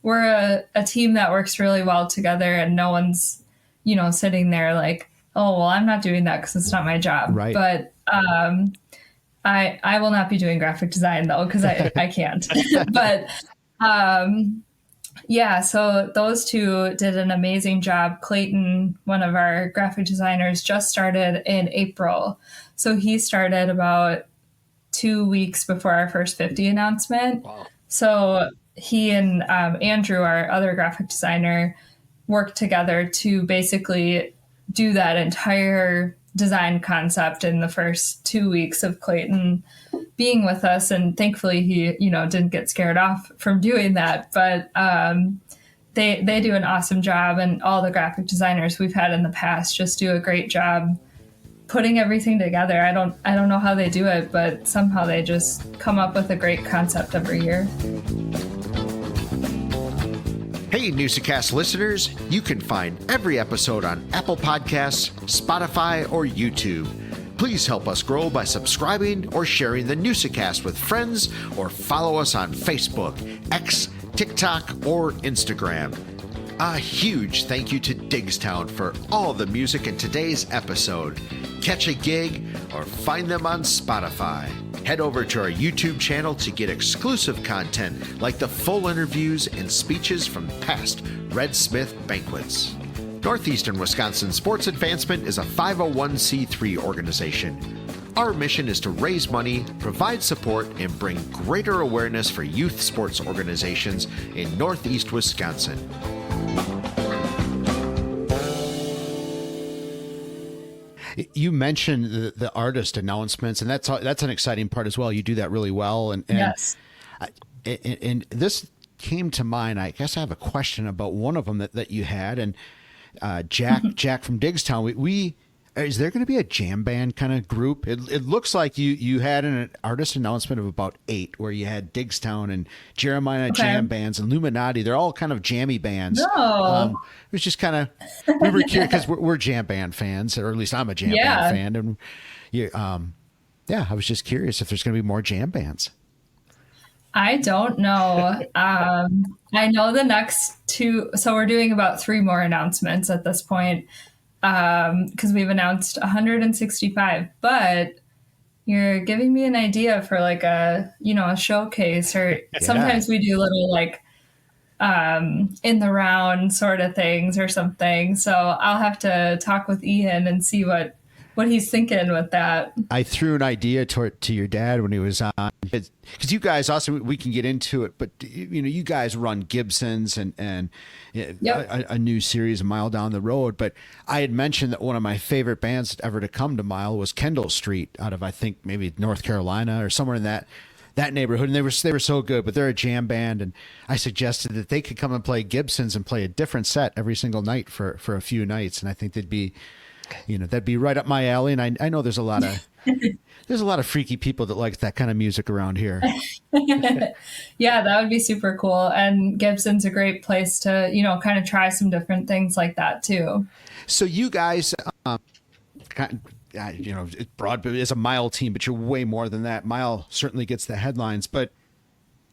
We're a team that works really well together, and no one's sitting there like, oh well, I'm not doing that because it's not my job. Right. But I will not be doing graphic design though, because I can't. But yeah, so those two did an amazing job. Clayton, one of our graphic designers, just started in April. So he started about 2 weeks before our first 50 announcement. Wow. So he and Andrew, our other graphic designer, worked together to basically do that entire design concept in the first 2 weeks of Clayton being with us. And thankfully he, didn't get scared off from doing that. But they do an awesome job, and all the graphic designers we've had in the past just do a great job putting everything together. I don't know how they do it, but somehow they just come up with a great concept every year. Hey, Newsa-Cast listeners, you can find every episode on Apple Podcasts, Spotify, or YouTube. Please help us grow by subscribing or sharing the Newsa-Cast with friends, or follow us on Facebook, X, TikTok, or Instagram. A huge thank you to Diggstown for all the music in today's episode. Catch a gig or find them on Spotify. Head over to our YouTube channel to get exclusive content like the full interviews and speeches from past Red Smith Banquets. Northeastern Wisconsin Sports Advancement is a 501c3 organization. Our mission is to raise money, provide support, and bring greater awareness for youth sports organizations in Northeast Wisconsin. You mentioned the artist announcements, and that's an exciting part as well. You do that really well, and Yes. And this came to mind. I guess I have a question about one of them that you had, and Jack from Diggstown. We is there going to be a jam band kind of group? It looks like you had an artist announcement of about 8, where you had Diggstown and Jeremiah jam bands and Illuminati. They're all kind of jammy bands. No. It was just kind of, we were curious because we're jam band fans, or at least I'm a jam band fan, and I was just curious if there's going to be more jam bands. I don't know. I know the next 2, so we're doing about 3 more announcements at this point, because we've announced 165, but you're giving me an idea for like a showcase, or sometimes we do little like in the round sort of things or something. So I'll have to talk with Ian and see what what he's thinking with that. I threw an idea to your dad when he was on, because you guys also, we can get into it, but you guys run Gibson's and Yep. a new series a mile down the road. But I had mentioned that one of my favorite bands ever to come to Mile was Kendall Street out of, I think, maybe North Carolina or somewhere in that neighborhood, and they were so good. But they're a jam band, and I suggested that they could come and play Gibson's and play a different set every single night for a few nights, and I think that'd be right up my alley. And I know there's a lot of freaky people that like that kind of music around here. Yeah, that would be super cool. And Gibson's a great place to, kind of try some different things like that too. So you guys, it's broad, but it's a Mile team, but you're way more than that. Mile certainly gets the headlines, but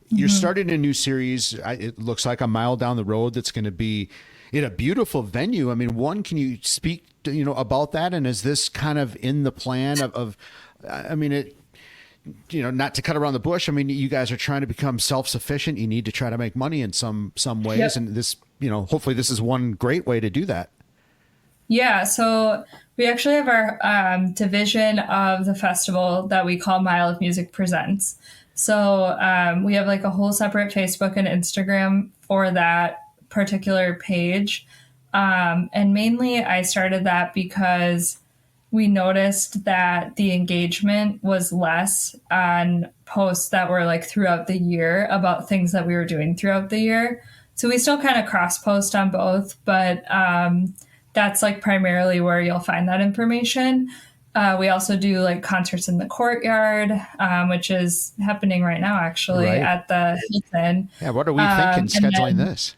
you're starting a new series. It looks like a mile down the road that's going to be in a beautiful venue. I mean, can you speak about that? And is this kind of in the plan of I mean, not to cut around the bush. I mean, you guys are trying to become self-sufficient. You need to try to make money in some ways. Yep. And this, hopefully this is one great way to do that. Yeah. So we actually have our division of the festival that we call Mile of Music Presents. So we have like a whole separate Facebook and Instagram for that particular page. And mainly I started that because we noticed that the engagement was less on posts that were like throughout the year about things that we were doing throughout the year. So we still kind of cross post on both, but that's like primarily where you'll find that information. We also do like concerts in the courtyard, which is happening right now, actually, at the Hilton. Yeah, what are we thinking scheduling this?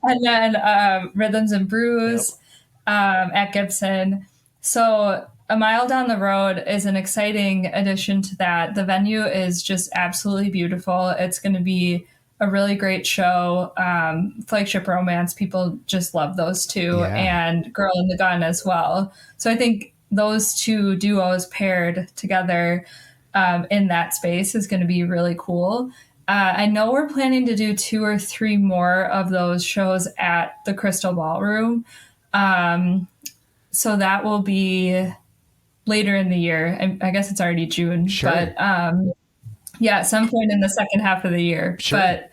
And then Rhythms and Brews at Gibson. So a mile down the road is an exciting addition to that. The venue is just absolutely beautiful. It's going to be a really great show. Flagship Romance, people just love those two, and Girl in the Gun as well. So I think those two duos paired together in that space is going to be really cool. I know we're planning to do 2 or 3 more of those shows at the Crystal Ballroom. So that will be later in the year. I guess it's already June, but at some point in the second half of the year. Sure. But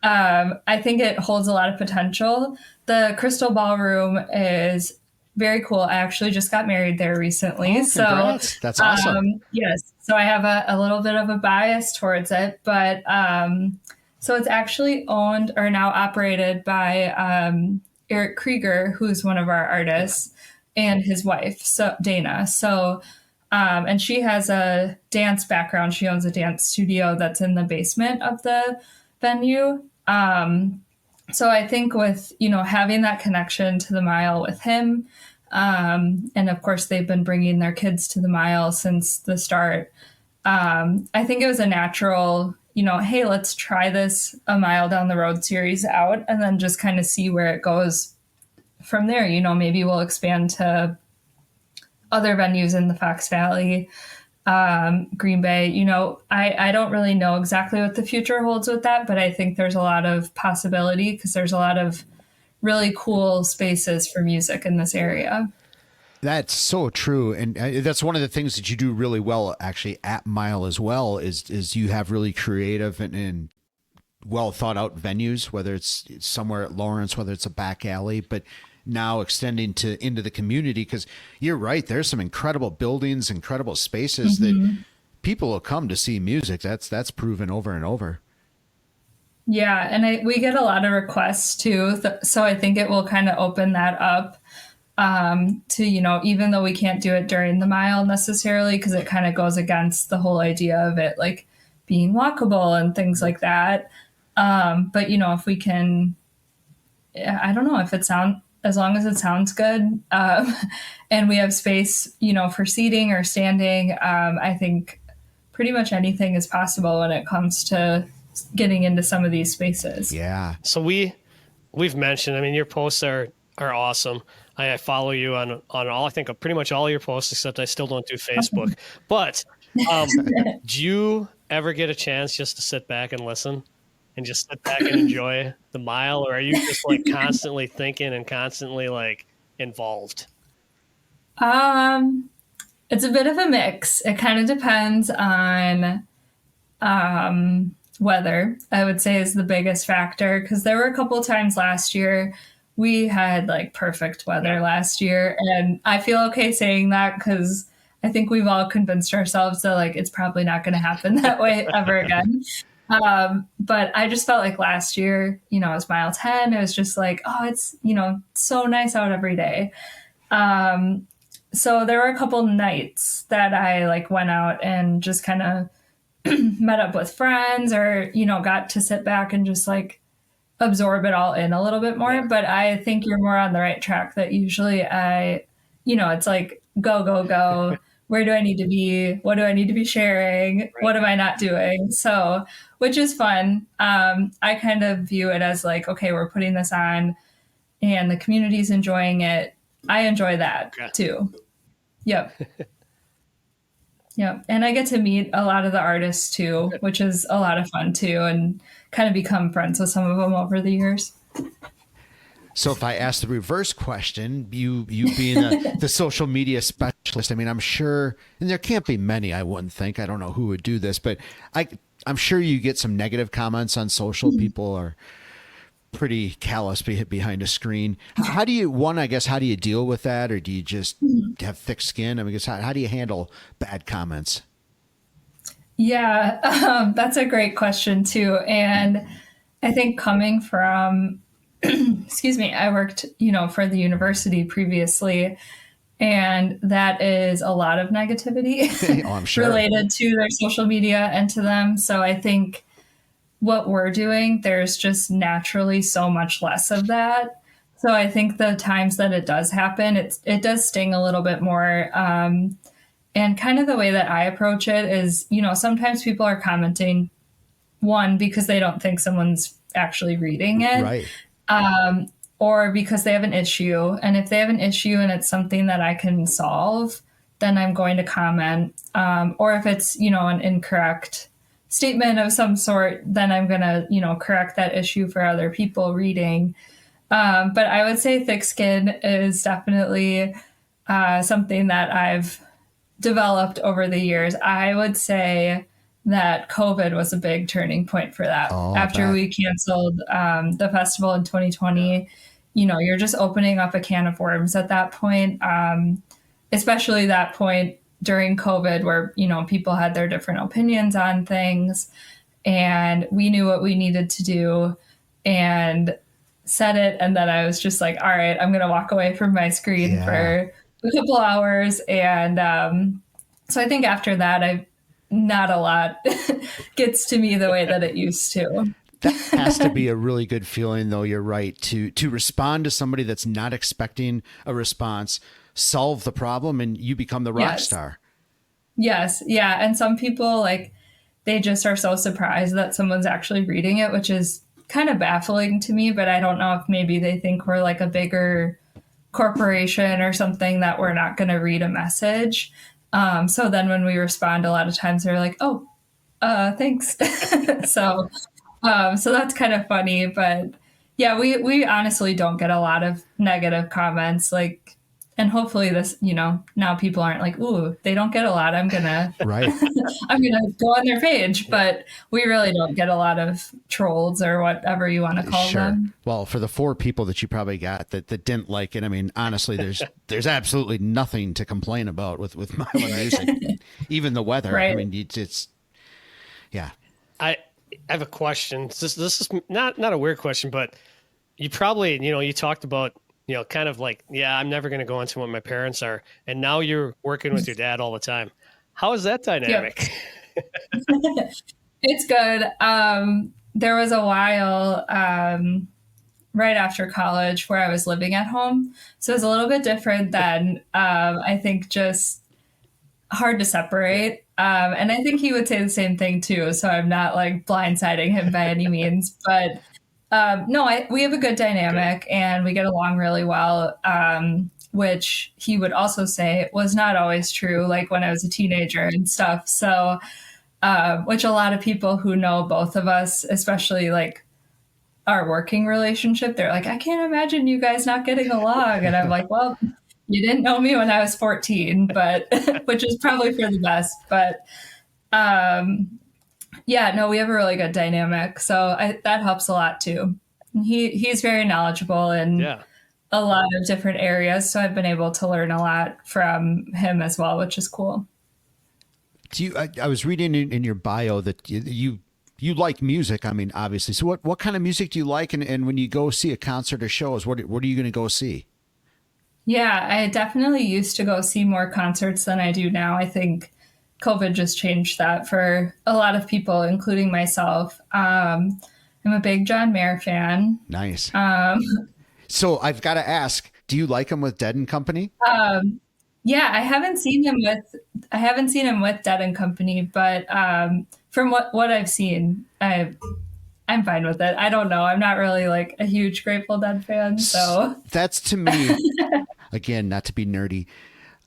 I think it holds a lot of potential. The Crystal Ballroom is very cool. I actually just got married there recently. So that's awesome. Yes. So I have a little bit of a bias towards it, but so it's actually owned or now operated by Eric Krieger, who's one of our artists, and his wife, Dana. So and she has a dance background. She owns a dance studio that's in the basement of the venue. So I think with, having that connection to the mile with him, and of course they've been bringing their kids to the mile since the start. I think it was a natural, hey, let's try this a mile down the road series out and then just kind of see where it goes from there. Maybe we'll expand to other venues in the Fox Valley, Green Bay. I don't really know exactly what the future holds with that, but I think there's a lot of possibility because there's a lot of really cool spaces for music in this area. That's so true. And that's one of the things that you do really well actually at Mile as well is you have really creative and well thought out venues, whether it's somewhere at Lawrence, whether it's a back alley, but now extending into the community, because you're right, there's some incredible buildings, incredible spaces that people will come to see music. That's proven over and over. Yeah, and we get a lot of requests too, so I think it will kind of open that up to, even though we can't do it during the mile necessarily, because it kind of goes against the whole idea of it like being walkable and things like that. But if we can, I don't know if as long as it sounds good, and we have space, for seating or standing, I think pretty much anything is possible when it comes to getting into some of these spaces. Yeah. So we've mentioned, your posts are awesome. I follow you on all, I think pretty much all your posts, except I still don't do Facebook. But do you ever get a chance just to sit back and listen? And just sit back and enjoy the mile, or are you just like constantly thinking and constantly like involved? It's a bit of a mix. It kind of depends on weather, I would say, is the biggest factor, because there were a couple times last year we had like perfect weather last year, and I feel okay saying that because I think we've all convinced ourselves that like it's probably not going to happen that way ever again. But I just felt like last year, it was mile 10. It was just like, oh, it's, so nice out every day. So there were a couple nights that I like went out and just kind of met up with friends, or, got to sit back and just like absorb it all in a little bit more. But I think you're more on the right track, that usually it's like, go, go, go. Where do I need to be? What do I need to be sharing? Right. What am I not doing? So, which is fun. I kind of view it as like, okay, we're putting this on and the community's enjoying it. I enjoy that too. Yep. Yep. And I get to meet a lot of the artists too, which is a lot of fun too, and kind of become friends with some of them over the years. So if I ask the reverse question, you being the social media specialist, I mean, I'm sure, and there can't be many, I wouldn't think, I don't know who would do this, but I'm sure you get some negative comments on social. Mm-hmm. People are pretty callous behind a screen. How do you deal with that? Or do you just have thick skin? I mean, how do you handle bad comments? Yeah, that's a great question too. And I think coming from, excuse me, I worked, for the university previously, and that is a lot of negativity I'm sure. related to their social media and to them. So I think what we're doing, there's just naturally so much less of that. So I think the times that it does happen, it does sting a little bit more. And kind of the way that I approach it is, sometimes people are commenting, one, because they don't think someone's actually reading it. Right. Or because they have an issue. And if they have an issue and it's something that I can solve, then I'm going to comment. Or if it's, an incorrect statement of some sort, then I'm going to, correct that issue for other people reading. But I would say thick skin is definitely something that I've developed over the years. I would say that COVID was a big turning point for that. After we canceled the festival in 2020, you're just opening up a can of worms at that point, especially that point during COVID where, people had their different opinions on things, and we knew what we needed to do and said it. And then I was just like, all right, I'm going to walk away from my screen for a couple hours. And so I think after that, not a lot gets to me the way that it used to. That has to be a really good feeling, though. You're right. To respond to somebody that's not expecting a response, solve the problem, and you become the rock star. Yes. Yeah. And some people, they just are so surprised that someone's actually reading it, which is kind of baffling to me. But I don't know if maybe they think we're like a bigger corporation or something, that we're not going to read a message. So then when we respond, a lot of times they're like, oh, thanks. So that's kind of funny, but yeah, we honestly don't get a lot of negative comments, and hopefully this, now people aren't like, ooh, they don't get a lot, I'm gonna right. I'm gonna go on their page, but we really don't get a lot of trolls or whatever you want to call them. Well, for the 4 people that you probably got that didn't like it, I mean, honestly, there's absolutely nothing to complain about with my music, even the weather. Right. I mean, it's yeah. I have a question. This is not a weird question, but you probably, you talked about, kind of like, I'm never going to go into what my parents are. And now you're working with your dad all the time. How is that dynamic? Yep. It's good. There was a while right after college where I was living at home. So it was a little bit different than, I think, just hard to separate. And I think he would say the same thing too. So I'm not blindsiding him by any means, but no, we have a good dynamic and we get along really well, which he would also say was not always true, when I was a teenager and stuff. So, which a lot of people who know both of us, especially our working relationship, they're like, I can't imagine you guys not getting along. And I'm like, well, You didn't know me when I was 14, but which is probably for the best. But yeah, no, we have a really good dynamic. So that helps a lot too. He's very knowledgeable in a lot of different areas. So I've been able to learn a lot from him as well, which is cool. I was reading in your bio that you like music. I mean, obviously. So what kind of music do you like? And when you go see a concert or shows, what are you going to go see? Yeah, I definitely used to go see more concerts than I do now. I think COVID just changed that for a lot of people, including myself. I'm a big John Mayer fan. Nice. So I've got to ask, do you like him with Dead and Company? Yeah, I haven't seen him with Dead and Company, but from what I've seen, I'm fine with it. I don't know. I'm not really like a huge Grateful Dead fan, so that's, to me, again, not to be nerdy,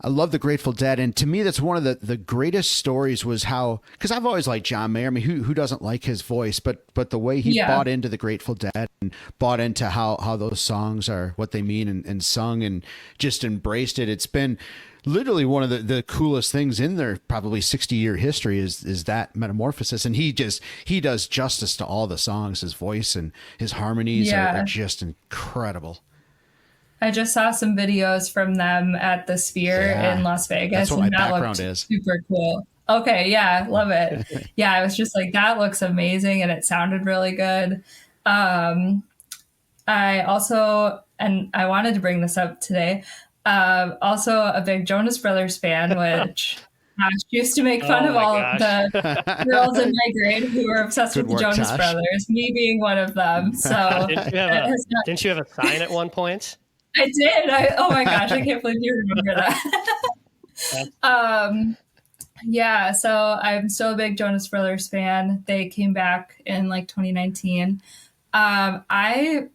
I love the Grateful Dead, and to me, that's one of the greatest stories was how, because I've always liked John Mayer. I mean, who doesn't like his voice? But the way he bought into the Grateful Dead and bought into how those songs are, what they mean, and sung and just embraced it. It's been literally one of the coolest things in their probably 60-year history is that metamorphosis. And he does justice to all the songs. His voice and his harmonies are just incredible. I just saw some videos from them at the Sphere in Las Vegas. That's what my background is. Super cool. Okay, yeah, love it. Yeah, I was just like, that looks amazing, and it sounded really good. I also, and I wanted to bring this up today, also a big Jonas Brothers fan, which I used to make fun of all of the girls in my grade who were obsessed with the Jonas Tosh. Brothers, me being one of them. So didn't you have a sign at one point? I did. Oh my gosh, I can't believe you remember that. Yeah, so I'm still a big Jonas Brothers fan. They came back in like 2019. My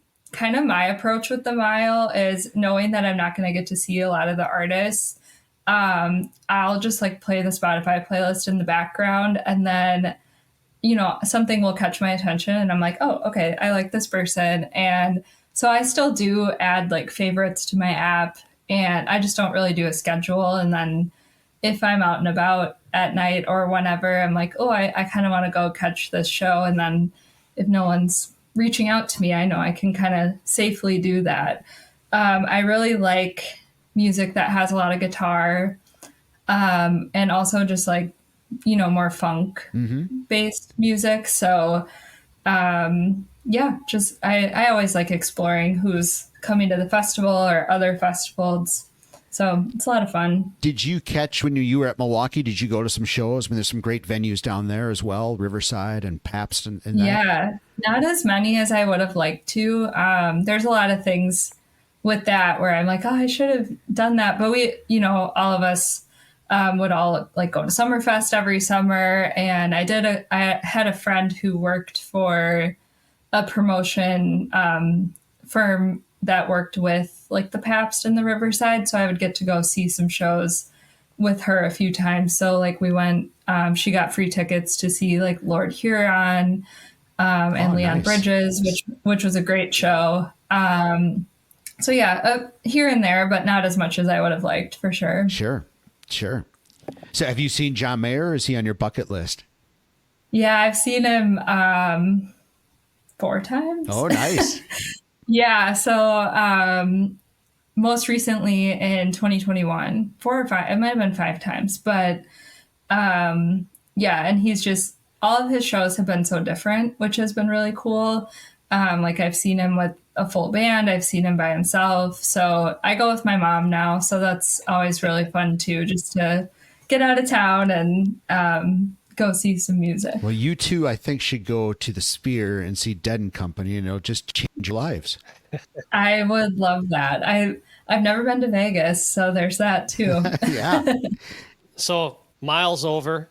approach with the Mile is knowing that I'm not going to get to see a lot of the artists. I'll just like play the Spotify playlist in the background, and then, something will catch my attention and I'm like, oh, okay, I like this person. And so I still do add like favorites to my app, and I just don't really do a schedule. And then if I'm out and about at night or whenever, I'm like, oh, I kind of want to go catch this show. And then if no one's reaching out to me, I know I can kind of safely do that. I really like music that has a lot of guitar, and also just like, more funk based music. So, I always like exploring who's coming to the festival or other festivals. So it's a lot of fun. Did you catch when you were at Milwaukee? Did you go to some shows? I mean, there's some great venues down there as well, Riverside and Pabst and that. Yeah, not as many as I would have liked to. There's a lot of things with that where I'm like, oh, I should have done that. But we, all of us would all like go to Summerfest every summer. And I had a friend who worked for a promotion firm that worked with like the Pabst and the Riverside. So I would get to go see some shows with her a few times. So like we went, she got free tickets to see like Lord Huron and Leon Bridges, which was a great show. So yeah, here and there, but not as much as I would have liked, for sure. Sure. So have you seen John Mayer, or is he on your bucket list? Yeah, I've seen him 4 times. Oh, nice. Yeah, so most recently in 2021, 4 or 5, it might have been 5 times, but and he's just, all of his shows have been so different, which has been really cool. Like I've seen him with a full band, I've seen him by himself. So I go with my mom now, so that's always really fun too, just to get out of town and go see some music. Well, you two, I think, should go to the Sphere and see Dead and Company, and it'll just change your lives. I would love that. I've never been to Vegas, so there's that too. Yeah. So miles over,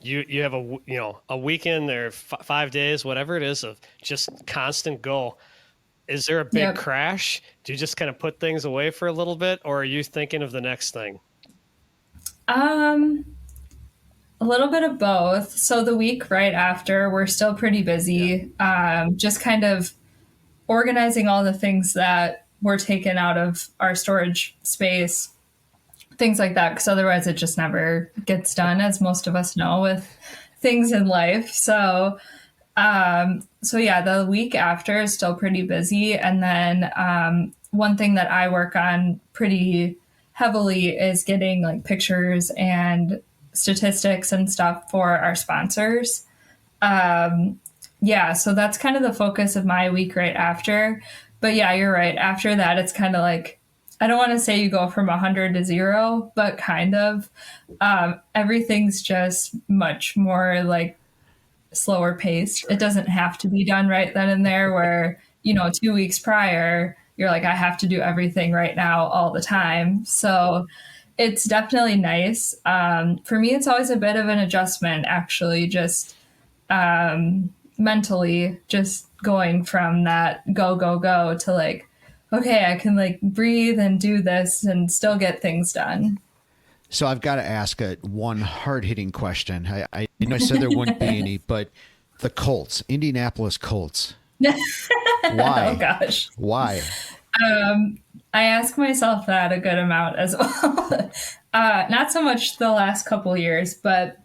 you have a weekend there, 5 days, whatever it is, of just constant go. Is there a big crash? Do you just kind of put things away for a little bit, or are you thinking of the next thing? A little bit of both. So the week right after, we're still pretty busy, just kind of organizing all the things that were taken out of our storage space, things like that, because otherwise it just never gets done, as most of us know with things in life. So yeah, the week after is still pretty busy. And then one thing that I work on pretty heavily is getting like pictures and statistics and stuff for our sponsors. Yeah, so that's kind of the focus of my week right after. But yeah, you're right. After that, it's kind of like, I don't want to say you go from 100 to 0, but kind of. Everything's just much more like slower paced. It doesn't have to be done right then and there, where, 2 weeks prior, you're like, I have to do everything right now all the time. So it's definitely nice. For me, it's always a bit of an adjustment, actually, just mentally, just going from that go, go, go to like, okay, I can like breathe and do this and still get things done. So I've got to ask one hard-hitting question. I know I said there wouldn't be any, but the Colts, Indianapolis Colts. Why? Oh, gosh. Why? I ask myself that a good amount as well. Not so much the last couple years, but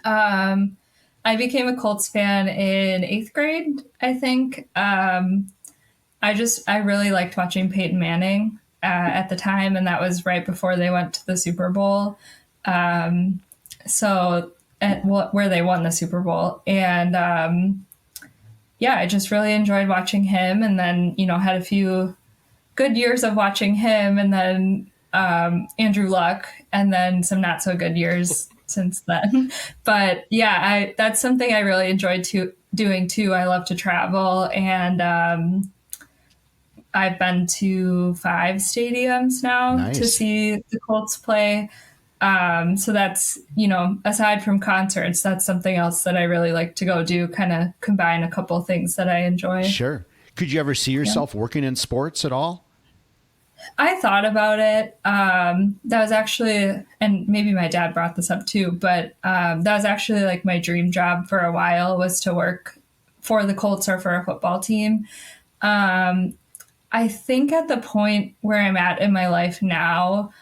I became a Colts fan in 8th grade, I think. I really liked watching Peyton Manning at the time, and that was right before they went to the Super Bowl. Where they won the Super Bowl. And yeah, I just really enjoyed watching him, and then, had a few good years of watching him, and then Andrew Luck, and then some not so good years since then. But yeah, that's something I really enjoyed doing too. I love to travel, and I've been to 5 stadiums now to see the Colts play. So that's, aside from concerts, that's something else that I really like to go do, kind of combine a couple things that I enjoy. Sure. Could you ever see yourself working in sports at all? I thought about it. That was actually, and maybe my dad brought this up too, but that was actually like my dream job for a while, was to work for the Colts or for a football team. I think at the point where I'm at in my life now,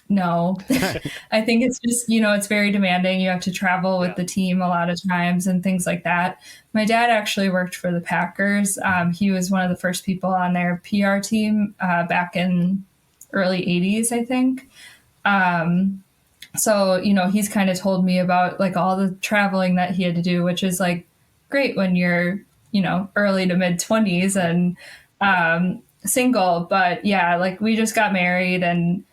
no. I think it's just, it's very demanding. You have to travel with the team a lot of times and things like that. My dad actually worked for the Packers. He was one of the first people on their PR team back in early 80s, I think. So, he's kind of told me about like all the traveling that he had to do, which is like great when you're, early to mid 20s and single. But yeah, like we just got married, and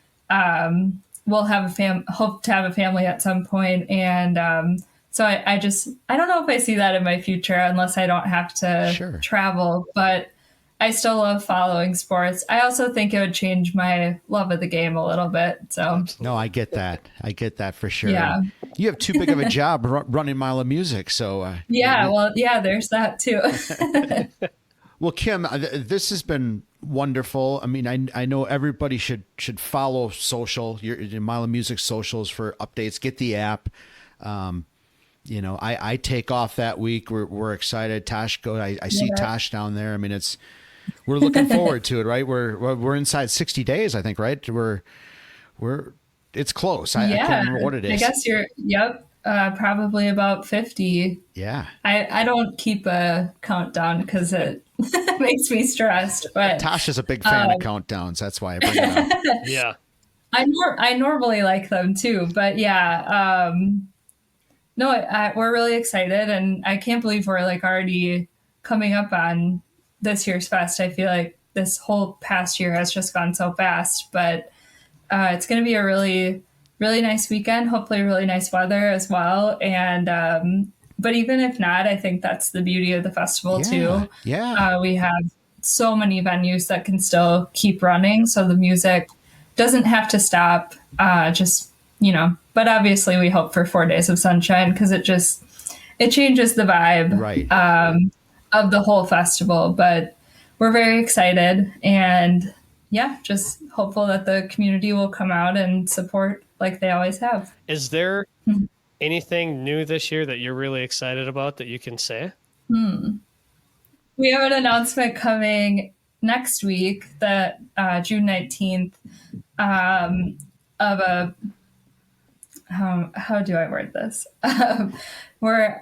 we'll have hope to have a family at some point. And so I don't know if I see that in my future unless I don't have to travel, but I still love following sports. I also think it would change my love of the game a little bit. So no, I get that. I get that for sure. Yeah. You have too big of a job running Mile of Music. So there's that too. Well, Kim, this has been wonderful. I mean, I know everybody should follow your Mile of Music socials for updates. Get the app. I take off that week. We're excited. Tosh I see Tosh down there. I mean, we're looking forward to it, right? We're inside 60 days, I think, right? It's close. I can't remember what it is. I guess probably about 50. Yeah. I don't keep a countdown because it makes me stressed. But Tosh is a big fan of countdowns. That's why I bring it up. Yeah. I normally like them too, but yeah. We're really excited, and I can't believe we're like already coming up on this year's fest. I feel like this whole past year has just gone so fast, but it's going to be a really, really nice weekend. Hopefully really nice weather as well. And, but even if not, I think that's the beauty of the festival too. Yeah. We have so many venues that can still keep running. So the music doesn't have to stop, but obviously we hope for 4 days of sunshine, because it changes the vibe of the whole festival. But we're very excited, and just hopeful that the community will come out and support like they always have. Is there anything new this year that you're really excited about that you can say? We have an announcement coming next week, the June 19th, of a how do I word this?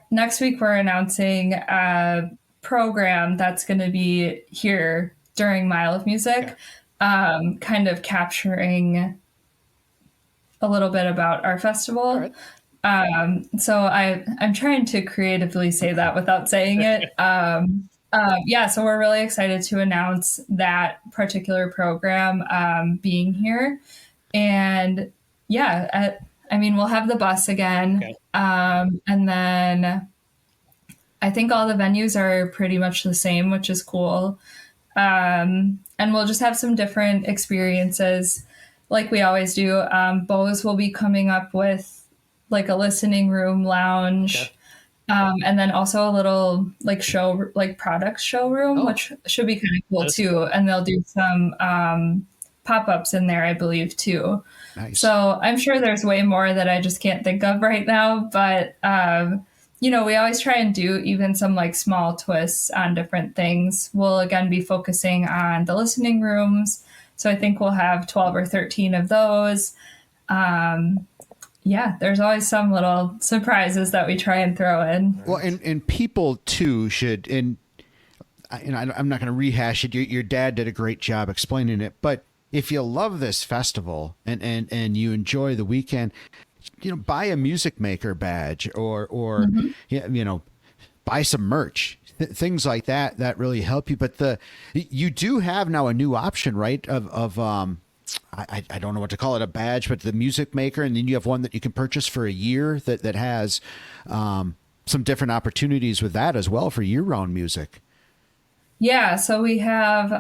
Next week we're announcing a program that's going to be here during Mile of Music, kind of capturing a little bit about our festival. Right. So I'm trying to creatively say that without saying it. So we're really excited to announce that particular program being here. And we'll have the bus again. Okay. And then I think all the venues are pretty much the same, which is cool. And we'll just have some different experiences like we always do. Bose will be coming up with like a listening room lounge. Okay. And then also a little like product showroom, which should be kind of cool too. And they'll do some pop-ups in there, I believe, too. Nice. So I'm sure there's way more that I just can't think of right now. But, we always try and do even some like small twists on different things. We'll again be focusing on the listening rooms. So I think we'll have 12 or 13 of those. There's always some little surprises that we try and throw in. Well, and people too should, and I'm not going to rehash it. Your dad did a great job explaining it, but if you love this festival and you enjoy the weekend, buy a Music Maker badge or buy some merch, things like that really help you. But you do have now a new option, right? Of I don't know what to call it, a badge, but the Music Maker, and then you have one that you can purchase for a year that has some different opportunities with that as well for year-round music. Yeah, so we have,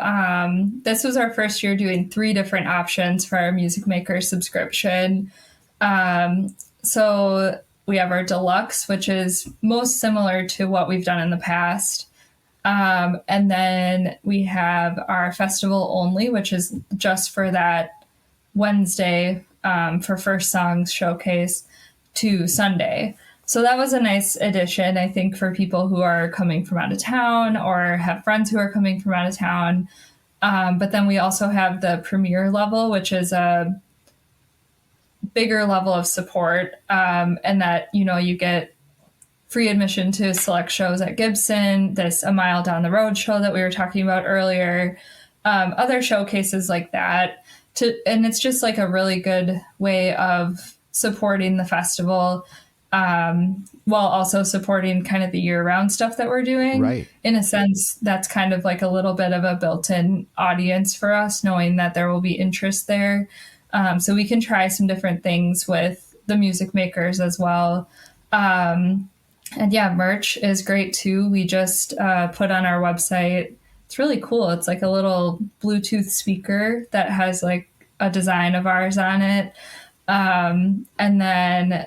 this was our first year doing 3 different options for our Music Maker subscription. So we have our deluxe, which is most similar to what we've done in the past. And then we have our festival only, which is just for that Wednesday for First Songs showcase to Sunday. So that was a nice addition, I think, for people who are coming from out of town or have friends who are coming from out of town. But then we also have the premier level, which is a bigger level of support, and that, you get free admission to select shows at Gibson, this A Mile Down the Road show that we were talking about earlier, other showcases like that. And it's just like a really good way of supporting the festival, while also supporting kind of the year-round stuff that we're doing. Right. In a sense, that's kind of like a little bit of a built-in audience for us, knowing that there will be interest there. So we can try some different things with the Music Makers as well. And merch is great too. We just put on our website. It's really cool. It's like a little Bluetooth speaker that has like a design of ours on it. And then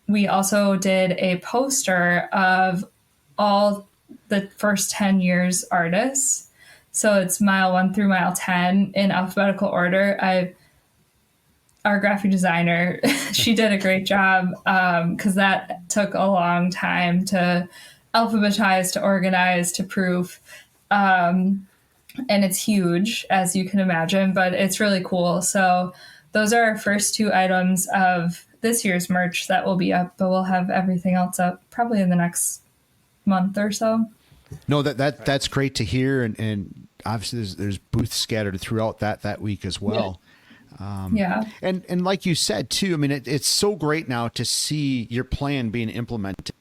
we also did a poster of all the first 10 years artists. So it's mile 1 through mile 10 in alphabetical order. Our graphic designer, she did a great job, because that took a long time to alphabetize, to organize, to proof. And it's huge, as you can imagine, but it's really cool. So those are our first 2 items of this year's merch that will be up, but we'll have everything else up probably in the next month or so. No, that's great to hear. And obviously there's booths scattered throughout that week as well. And like you said too, I mean, it's so great now to see your plan being implemented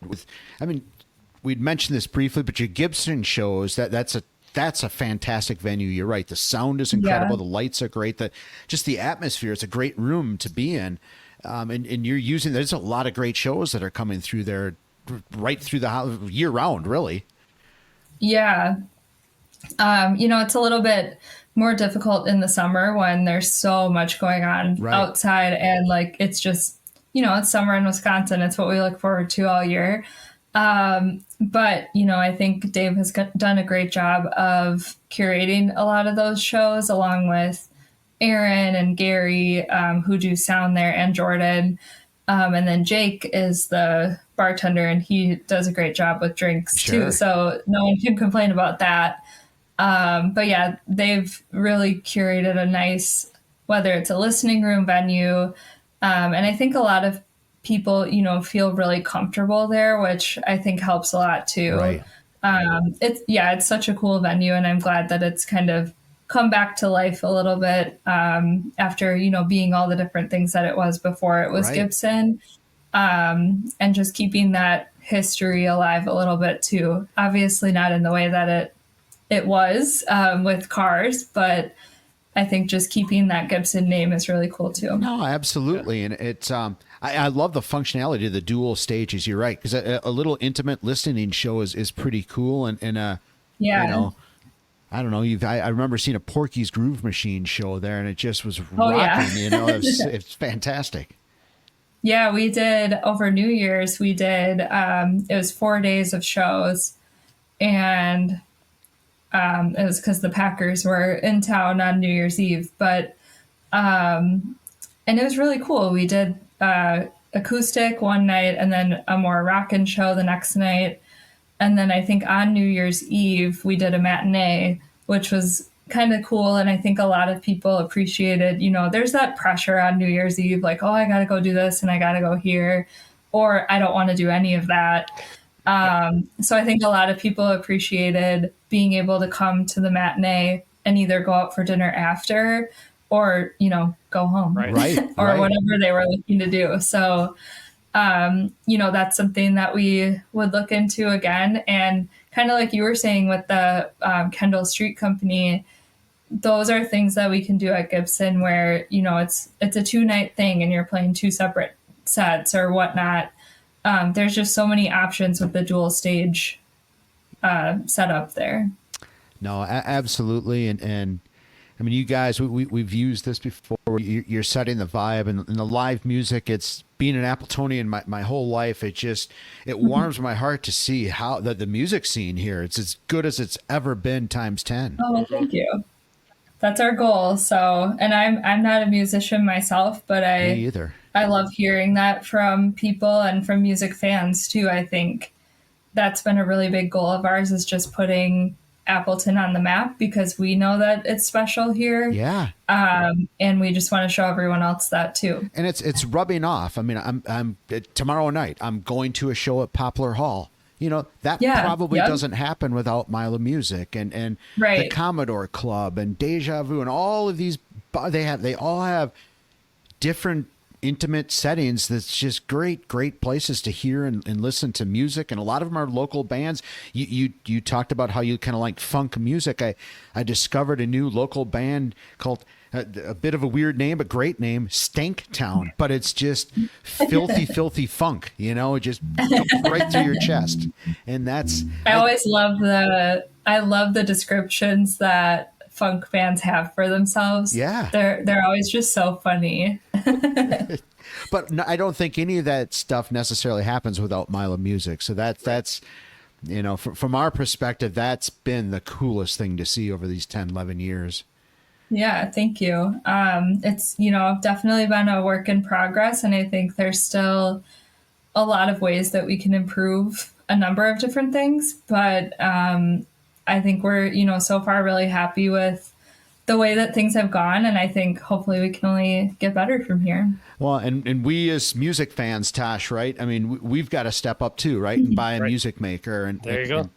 we'd mentioned this briefly, but your Gibson shows that's a fantastic venue. You're right. The sound is incredible. The lights are great. Just the atmosphere. It's a great room to be in. And you're using, there's a lot of great shows that are coming through there right through the year round, really. Yeah. It's a little bit more difficult in the summer when there's so much going on outside, and like, it's just, it's summer in Wisconsin. It's what we look forward to all year. But I think Dave has done a great job of curating a lot of those shows, along with Aaron and Gary, who do sound there, and Jordan. And then Jake is the bartender, and he does a great job with drinks too. So no one can complain about that. But yeah, they've really curated a nice, whether it's a listening room venue. And I think a lot of people, feel really comfortable there, which I think helps a lot too. Right. It's such a cool venue, and I'm glad that it's kind of come back to life a little bit after, being all the different things that it was before it was Right. Gibson, and just keeping that history alive a little bit too. Obviously not in the way that it was with cars, but I think just keeping that Gibson name is really cool too. No, absolutely. And it's, I love the functionality of the dual stages. You're right. Because a little intimate listening show is pretty cool. And Yeah. I don't know. I remember seeing a Porky's Groove Machine show there, and it just was Oh, rocking. yeah. It's fantastic. Yeah, we did over New Year's. We did, it was 4 days of shows, and it was because the Packers were in town on New Year's Eve. But, and it was really cool. We did acoustic one night and then a more rockin' show the next night. And then I think on New Year's Eve, we did a matinee, which was kind of cool. And I think a lot of people appreciated, there's that pressure on New Year's Eve, like, oh, I got to go do this and I got to go here, or I don't want to do any of that. So I think a lot of people appreciated being able to come to the matinee and either go out for dinner after or, go home. Right. or right. whatever they were looking to do. So that's something that we would look into again. And kind of like you were saying with the Kendall Street Company, those are things that we can do at Gibson where, it's a 2-night thing and you're playing 2 separate sets or whatnot. There's just so many options with the dual stage setup there. No, absolutely. And I mean, you guys, we've used this before. You're setting the vibe and the live music. It's being an Appletonian my whole life. It warms my heart to see how the music scene here. It's as good as it's ever been times 10. Oh, well, thank you. That's our goal. So, and I'm not a musician myself, but Me either. I love hearing that from people and from music fans too. I think that's been a really big goal of ours, is just putting Appleton on the map, because we know that it's special here. Yeah. And we just want to show everyone else that too. And it's rubbing off. I mean, I'm tomorrow night, I'm going to a show at Poplar Hall. That probably doesn't happen without Mile of Music and Right. the Commodore Club and Deja Vu and all of these. They all have different intimate settings. That's just great places to hear and listen to music. And a lot of them are local bands. You talked about how you kind of like funk music. I discovered a new local band called a bit of a weird name, but great name, Stanktown. But it's just filthy funk, it just comes right through your chest. And that's, I always love the descriptions that funk bands have for themselves. Yeah. They're always just so funny. but no, I don't think any of that stuff necessarily happens without Mile of Music. So that's from our perspective, that's been the coolest thing to see over these 10, 11 years. Yeah, thank you. It's, definitely been a work in progress, and I think there's still a lot of ways that we can improve a number of different things. But I think we're, so far really happy with the way that things have gone, and I think hopefully we can only get better from here. Well, and we as music fans, Tosh, right? I mean, we've got to step up too, right? And buy a music maker and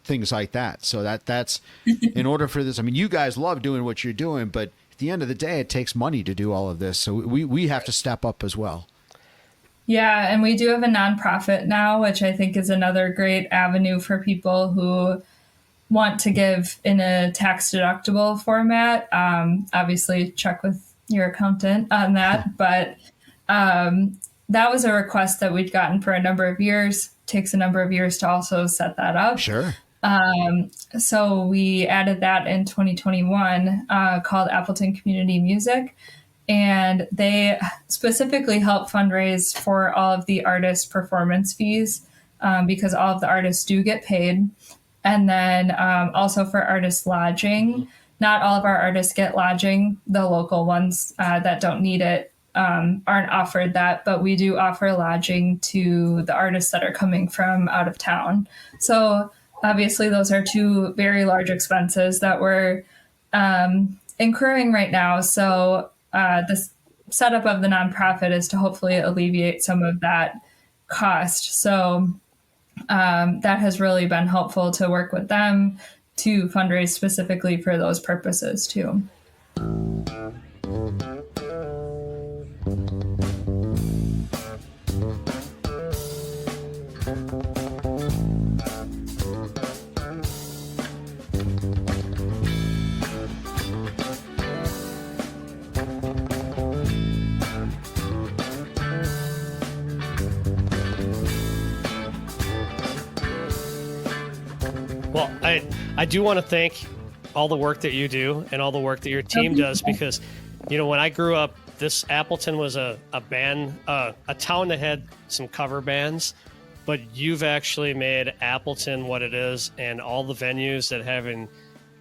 things like that. So that's in order for this. I mean, you guys love doing what you're doing, but at the end of the day, it takes money to do all of this. So we have to step up as well. Yeah, and we do have a nonprofit now, which I think is another great avenue for people who want to give in a tax deductible format. Obviously, check with your accountant on that. But that was a request that we'd gotten for a number of years. Takes a number of years to also set that up. Sure. So we added that in 2021, called Appleton Community Music. And they specifically help fundraise for all of the artist performance fees, because all of the artists do get paid. And then also for artist lodging. Not all of our artists get lodging. The local ones that don't need it aren't offered that, but we do offer lodging to the artists that are coming from out of town. So Obviously, those are two very large expenses that we're incurring right now. So this setup of the nonprofit is to hopefully alleviate some of that cost. So that has really been helpful to work with them to fundraise specifically for those purposes too. Well, I do want to thank all the work that you do and all the work that your team does, because, you know, when I grew up, this Appleton was a band, a town that had some cover bands, but you've actually made Appleton what it is, and all the venues that having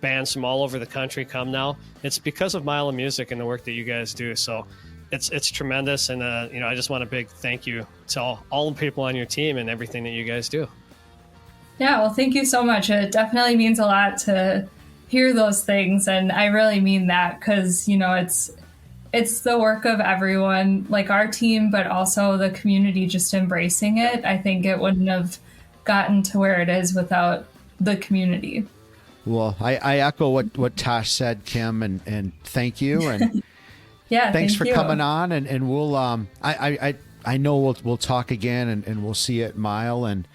bands from all over the country come now. It's because of Mile of Music and the work that you guys do. So it's tremendous, and you know, I just want a big thank you to all the people on your team and everything that you guys do. Yeah, well, thank you so much. It definitely means a lot to hear those things, and I really mean that, because, you know, it's the work of everyone, like our team, but also the community just embracing it. I think it wouldn't have gotten to where it is without the community. Well, I echo what Tosh said, Kim, and thank you, and yeah, thanks for you. coming on, and we'll I know we'll talk again, and we'll see you at Mile, and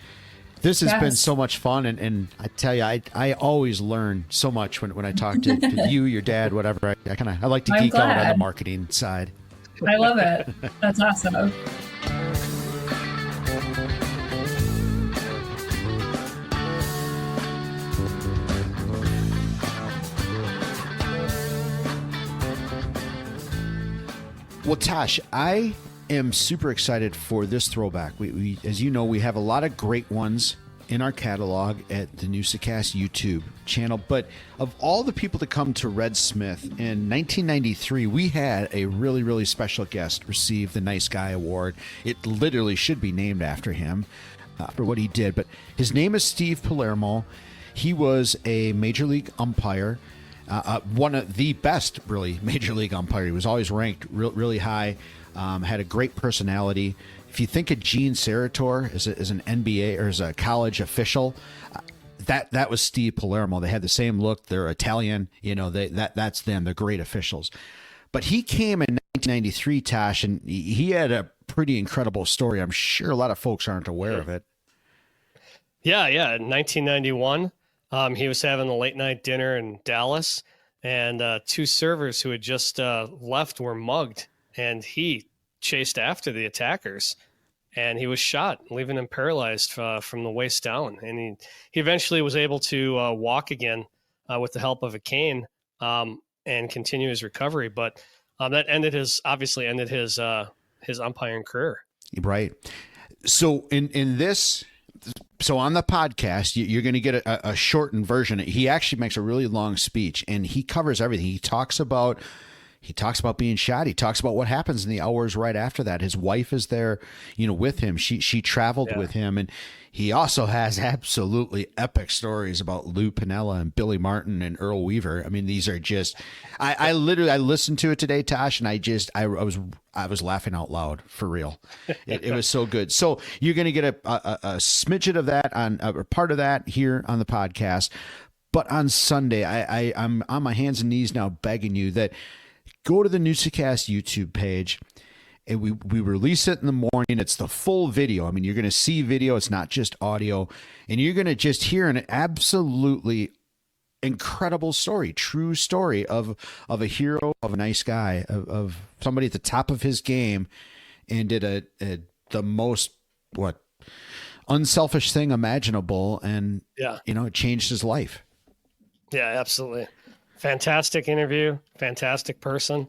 this has been so much fun, and I tell you, I always learn so much when I talk to you, your dad, whatever. I like to geek out on the marketing side. I love it. That's awesome. Well, Tosh, I am super excited for this throwback. We as you know, we have a lot of great ones in our catalog at the Newsa-Cast YouTube channel. But of all the people to come to Red Smith in 1993, we had a really, really special guest receive the Nice Guy Award. It literally should be named after him for what he did. But his name is Steve Palermo. He was a major league umpire. One of the best, really, major league umpire. He was always ranked really high. Had a great personality. If you think of Gene Sarator as an NBA or as a college official, that was Steve Palermo. They had the same look. They're Italian. You know, that's them. They're great officials. But he came in 1993, Tosh, and he had a pretty incredible story. I'm sure a lot of folks aren't aware of it. Yeah. In 1991, he was having a late night dinner in Dallas, and two servers who had just left were mugged, and he chased after the attackers, and he was shot, leaving him paralyzed from the waist down. And he eventually was able to walk again with the help of a cane and continue his recovery. But that obviously ended his umpiring career. Right. So in this. So on the podcast, you're going to get a shortened version. He actually makes a really long speech, and he covers everything. He talks about being shot. He talks about what happens in the hours right after that. His wife is there, with him. She traveled with him, and he also has absolutely epic stories about Lou Piniella and Billy Martin and Earl Weaver. I mean, these are just. I literally listened to it today, Tosh, and I was laughing out loud for real. It was so good. So you're going to get a smidget of that or part of that here on the podcast. But on Sunday, I'm on my hands and knees now begging you that go to the Newsa-Cast YouTube page, and we release it in the morning. It's the full video. I mean, you're going to see video. It's not just audio. And you're going to just hear an absolutely incredible story, true story of a hero, of a nice guy, of somebody at the top of his game, and did the most unselfish thing imaginable, and it changed his life. Yeah, absolutely. Fantastic interview, fantastic person.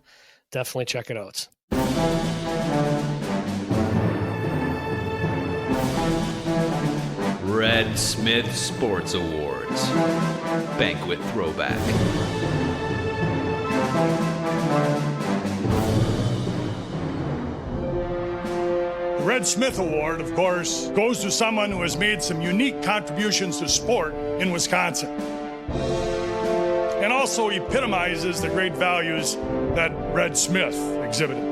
Definitely check it out. Red Smith Sports Awards Banquet Throwback. Red Red Smith Award, of course, goes to someone who has made some unique contributions to sport in Wisconsin and also epitomizes the great values that Red Smith exhibited.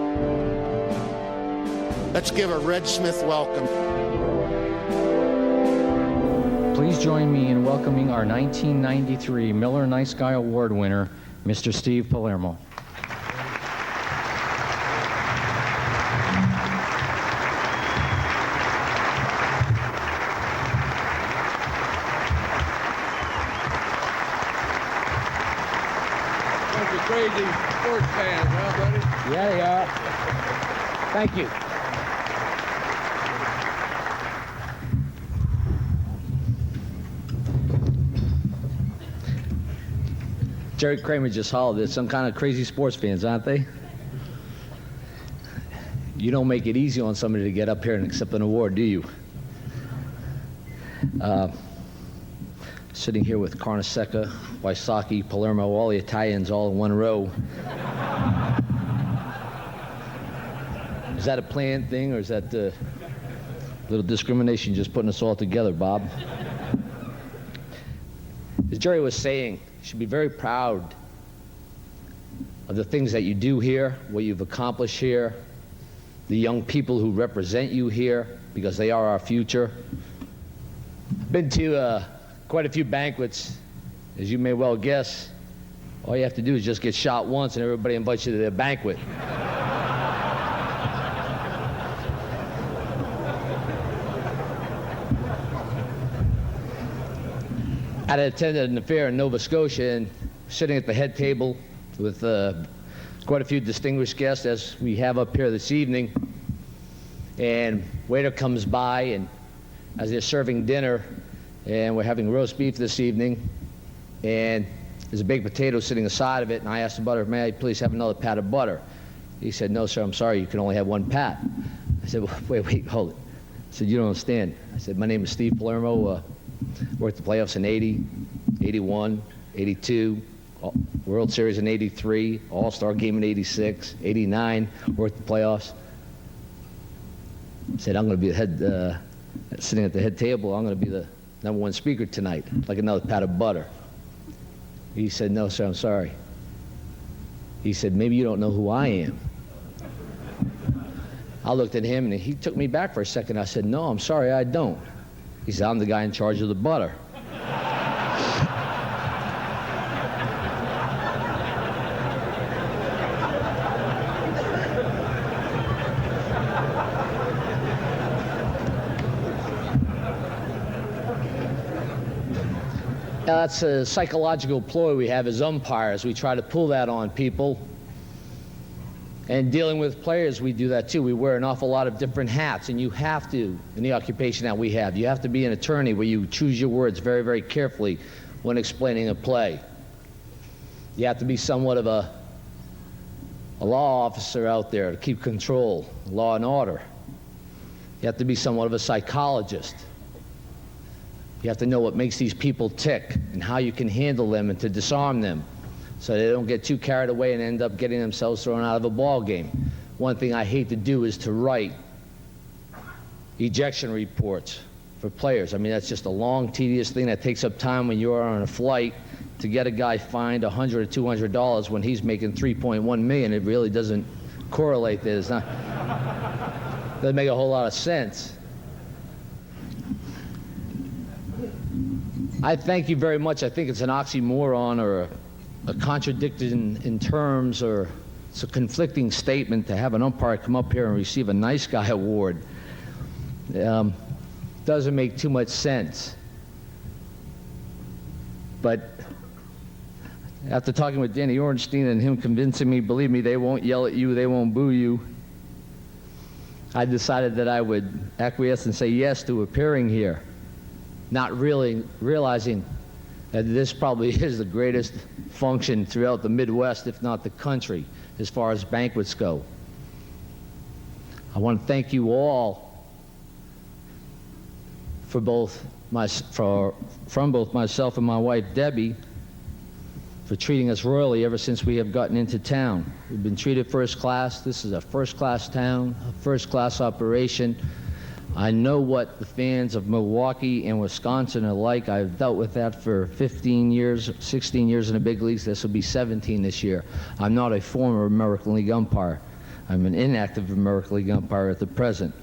Let's give a Red Smith welcome. Please join me in welcoming our 1993 Miller Nice Guy Award winner, Mr. Steve Palermo. Bunch of crazy sports fans, huh, buddy? Yeah, they are. Thank you. Jerry Kramer just hollered. There's some kind of crazy sports fans, aren't they? You don't make it easy on somebody to get up here and accept an award, do you? Sitting here with Carnesecca, Wysocki, Palermo, all the Italians all in one row. Is that a planned thing, or is that a little discrimination just putting us all together, Bob? As Jerry was saying, you should be very proud of the things that you do here, what you've accomplished here, the young people who represent you here, because they are our future. I've been to quite a few banquets. As you may well guess, all you have to do is just get shot once and everybody invites you to their banquet. I had attended an affair in Nova Scotia and sitting at the head table with quite a few distinguished guests, as we have up here this evening. And waiter comes by, and as they're serving dinner, and we're having roast beef this evening, and there's a baked potato sitting aside of it, and I asked the butler, may I please have another pat of butter? He said, no, sir, I'm sorry, you can only have one pat. I said, well, wait, hold it. I said, you don't understand. I said, my name is Steve Palermo. Worked the playoffs in 80, 81, 82, World Series in 83, All-Star game in 86, 89, worked the playoffs. Said, I'm going to be the head, sitting at the head table, I'm going to be the #1 speaker tonight, like another pat of butter. He said, no, sir, I'm sorry. He said, maybe you don't know who I am. I looked at him, and he took me back for a second. I said, no, I'm sorry, I don't. He said, I'm the guy in charge of the butter. Now, that's a psychological ploy we have as umpires. We try to pull that on people. And dealing with players, we do that too. We wear an awful lot of different hats, and you have to, in the occupation that we have. You have to be an attorney where you choose your words very, very carefully when explaining a play. You have to be somewhat of a law officer out there to keep control, law and order. You have to be somewhat of a psychologist. You have to know what makes these people tick and how you can handle them and to disarm them, so they don't get too carried away and end up getting themselves thrown out of a ball game. One thing I hate to do is to write ejection reports for players. I mean, that's just a long, tedious thing that takes up time when you're on a flight to get a guy fined $100 or $200 when he's making $3.1 million. It really doesn't correlate there. It's not, doesn't make a whole lot of sense. I thank you very much. I think it's an oxymoron or a contradiction in terms, or it's a conflicting statement to have an umpire come up here and receive a Nice Guy Award. Doesn't make too much sense. But after talking with Danny Ornstein and him convincing me, believe me, they won't yell at you, they won't boo you, I decided that I would acquiesce and say yes to appearing here, not really realizing that this probably is the greatest function throughout the Midwest, if not the country, as far as banquets go. I want to thank you all from both myself and my wife Debbie for treating us royally ever since we have gotten into town. We've been treated first class. This is a first-class town, a first-class operation. I know what the fans of Milwaukee and Wisconsin are like. I've dealt with that for 15 years, 16 years in the big leagues. This will be 17 this year. I'm not a former American League umpire. I'm an inactive American League umpire at the present.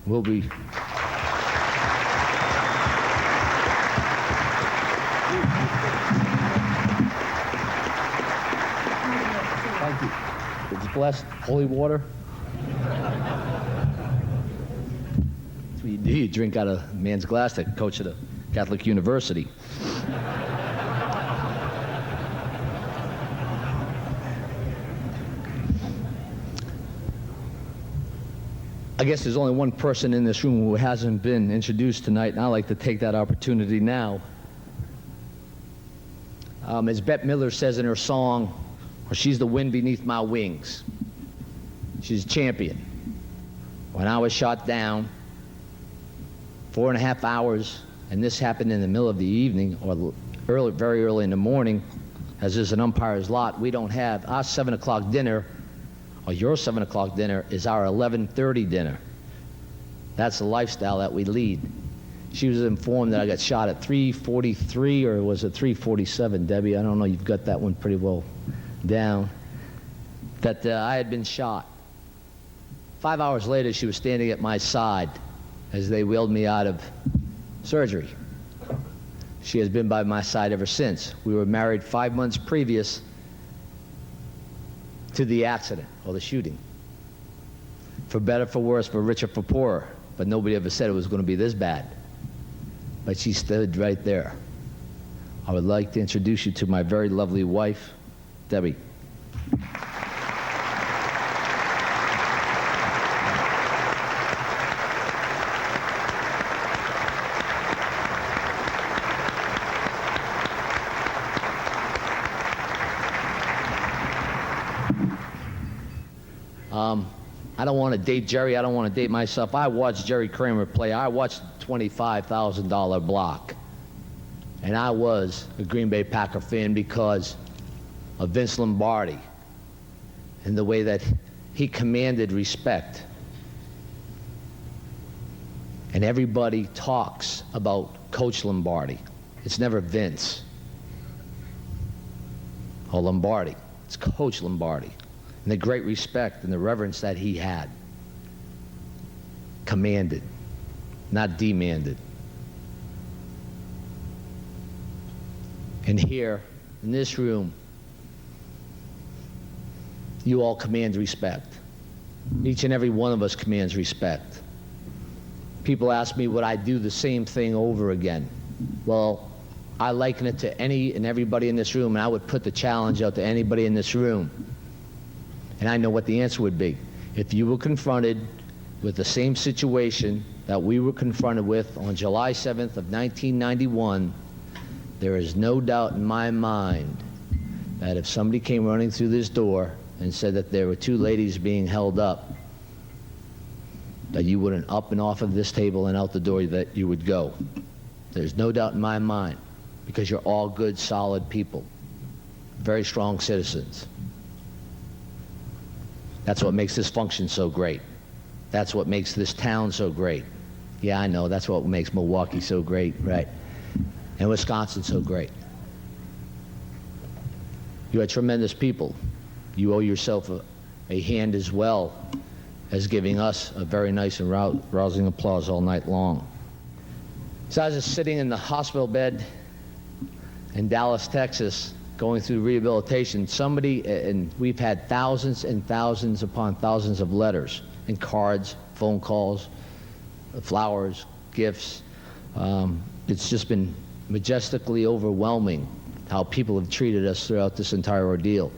We'll be... Thank you. It's blessed holy water. That's what you do. You drink out of a man's glass that coach at a Catholic university. I guess there's only one person in this room who hasn't been introduced tonight, and I'd like to take that opportunity now. As Bette Midler says in her song, she's the wind beneath my wings. She's a champion. When I was shot down, 4.5 hours, and this happened in the middle of the evening or early, very early in the morning, as is an umpire's lot, we don't have our 7 o'clock dinner, or your 7 o'clock dinner is our 11:30 dinner. That's the lifestyle that we lead. She was informed that I got shot at 3:43, or was it 3:47, Debbie? I don't know, you've got that one pretty well down. That I had been shot. 5 hours later, she was standing at my side as they wheeled me out of surgery. She has been by my side ever since. We were married 5 months previous to the accident or the shooting. For better, for worse, for richer, for poorer. But nobody ever said it was going to be this bad. But she stood right there. I would like to introduce you to my very lovely wife, Debbie. I don't want to date Jerry. I don't want to date myself. I watched Jerry Kramer play. I watched $25,000 block. And I was a Green Bay Packer fan because of Vince Lombardi and the way that he commanded respect. And everybody talks about Coach Lombardi. It's never Vince or Lombardi. It's Coach Lombardi. And the great respect and the reverence that he had. Commanded, not demanded. And here, in this room, you all command respect. Each and every one of us commands respect. People ask me, would I do the same thing over again? Well, I liken it to any and everybody in this room, and I would put the challenge out to anybody in this room. And I know what the answer would be. If you were confronted with the same situation that we were confronted with on July 7th of 1991, there is no doubt in my mind that if somebody came running through this door and said that there were two ladies being held up, that you wouldn't up and off of this table and out the door that you would go. There's no doubt in my mind, because you're all good, solid people, very strong citizens. That's what makes this function so great. That's what makes this town so great. Yeah, I know, that's what makes Milwaukee so great, right? And Wisconsin so great. You are tremendous people. You owe yourself a hand as well as giving us a very nice and rousing applause all night long. So I was just sitting in the hospital bed in Dallas, Texas, going through rehabilitation. Somebody, and we've had thousands and thousands upon thousands of letters and cards, phone calls, flowers, gifts. It's just been majestically overwhelming how people have treated us throughout this entire ordeal.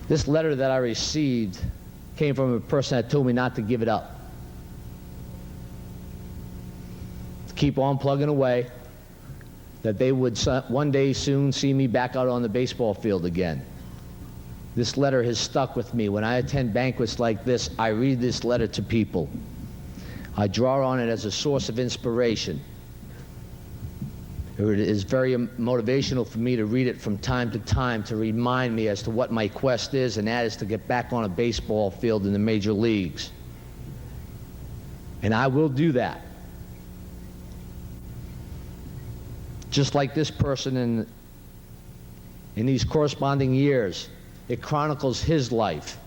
This letter that I received came from a person that told me not to give it up. To keep on plugging away, that they would one day soon see me back out on the baseball field again. This letter has stuck with me. When I attend banquets like this, I read this letter to people. I draw on it as a source of inspiration. It is very motivational for me to read it from time to time to remind me as to what my quest is, and that is to get back on a baseball field in the major leagues. And I will do that. Just like this person in these corresponding years, it chronicles his life.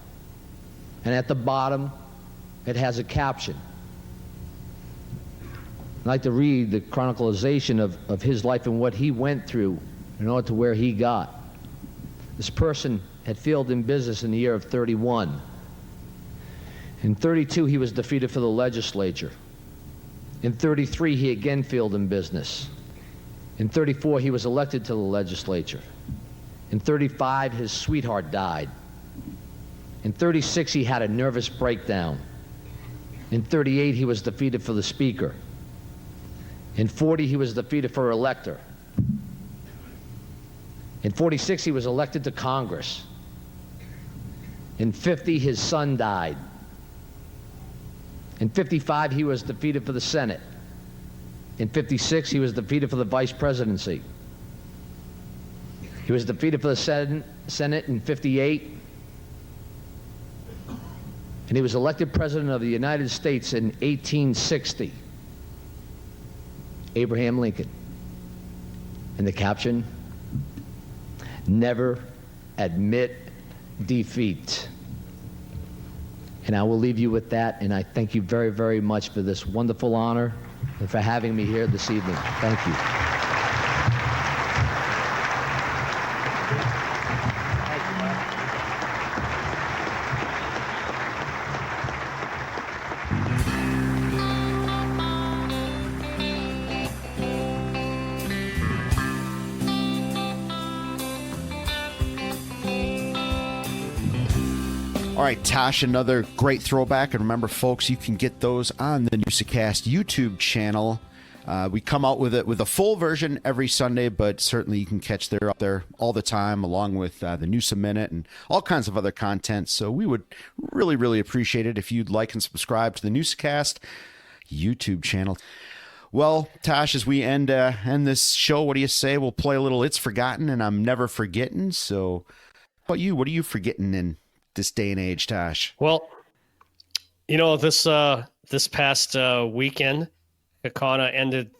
And at the bottom, it has a caption. I'd like to read the chronicalization of his life and what he went through in order to where he got. This person had failed in business in the year of 31. In 32, he was defeated for the legislature. In 33, he again failed in business. In 34, he was elected to the legislature. In 35, his sweetheart died. In 36, he had a nervous breakdown. In 38, he was defeated for the speaker. In 40, he was defeated for elector. In 46, he was elected to Congress. In 50, his son died. In 55, he was defeated for the Senate. In 56, he was defeated for the vice presidency. He was defeated for the Senate in 58. And he was elected president of the United States in 1860. Abraham Lincoln. And the caption, never admit defeat. And I will leave you with that, and I thank you very, very much for this wonderful honor and for having me here this evening. Thank you. All right, Tosh, another great throwback. And remember, folks, you can get those on the Newsa-Cast YouTube channel. We come out with a full version every Sunday, but certainly you can catch there up there all the time, along with the Noosa Minute and all kinds of other content. So we would really, really appreciate it if you'd like and subscribe to the Newsa-Cast YouTube channel. Well, Tosh, as we end this show, what do you say? We'll play a little It's Forgotten and I'm Never Forgetting. So how about you? What are you forgetting in this day and age, Tosh? Well, this past weekend, Kaukauna ended,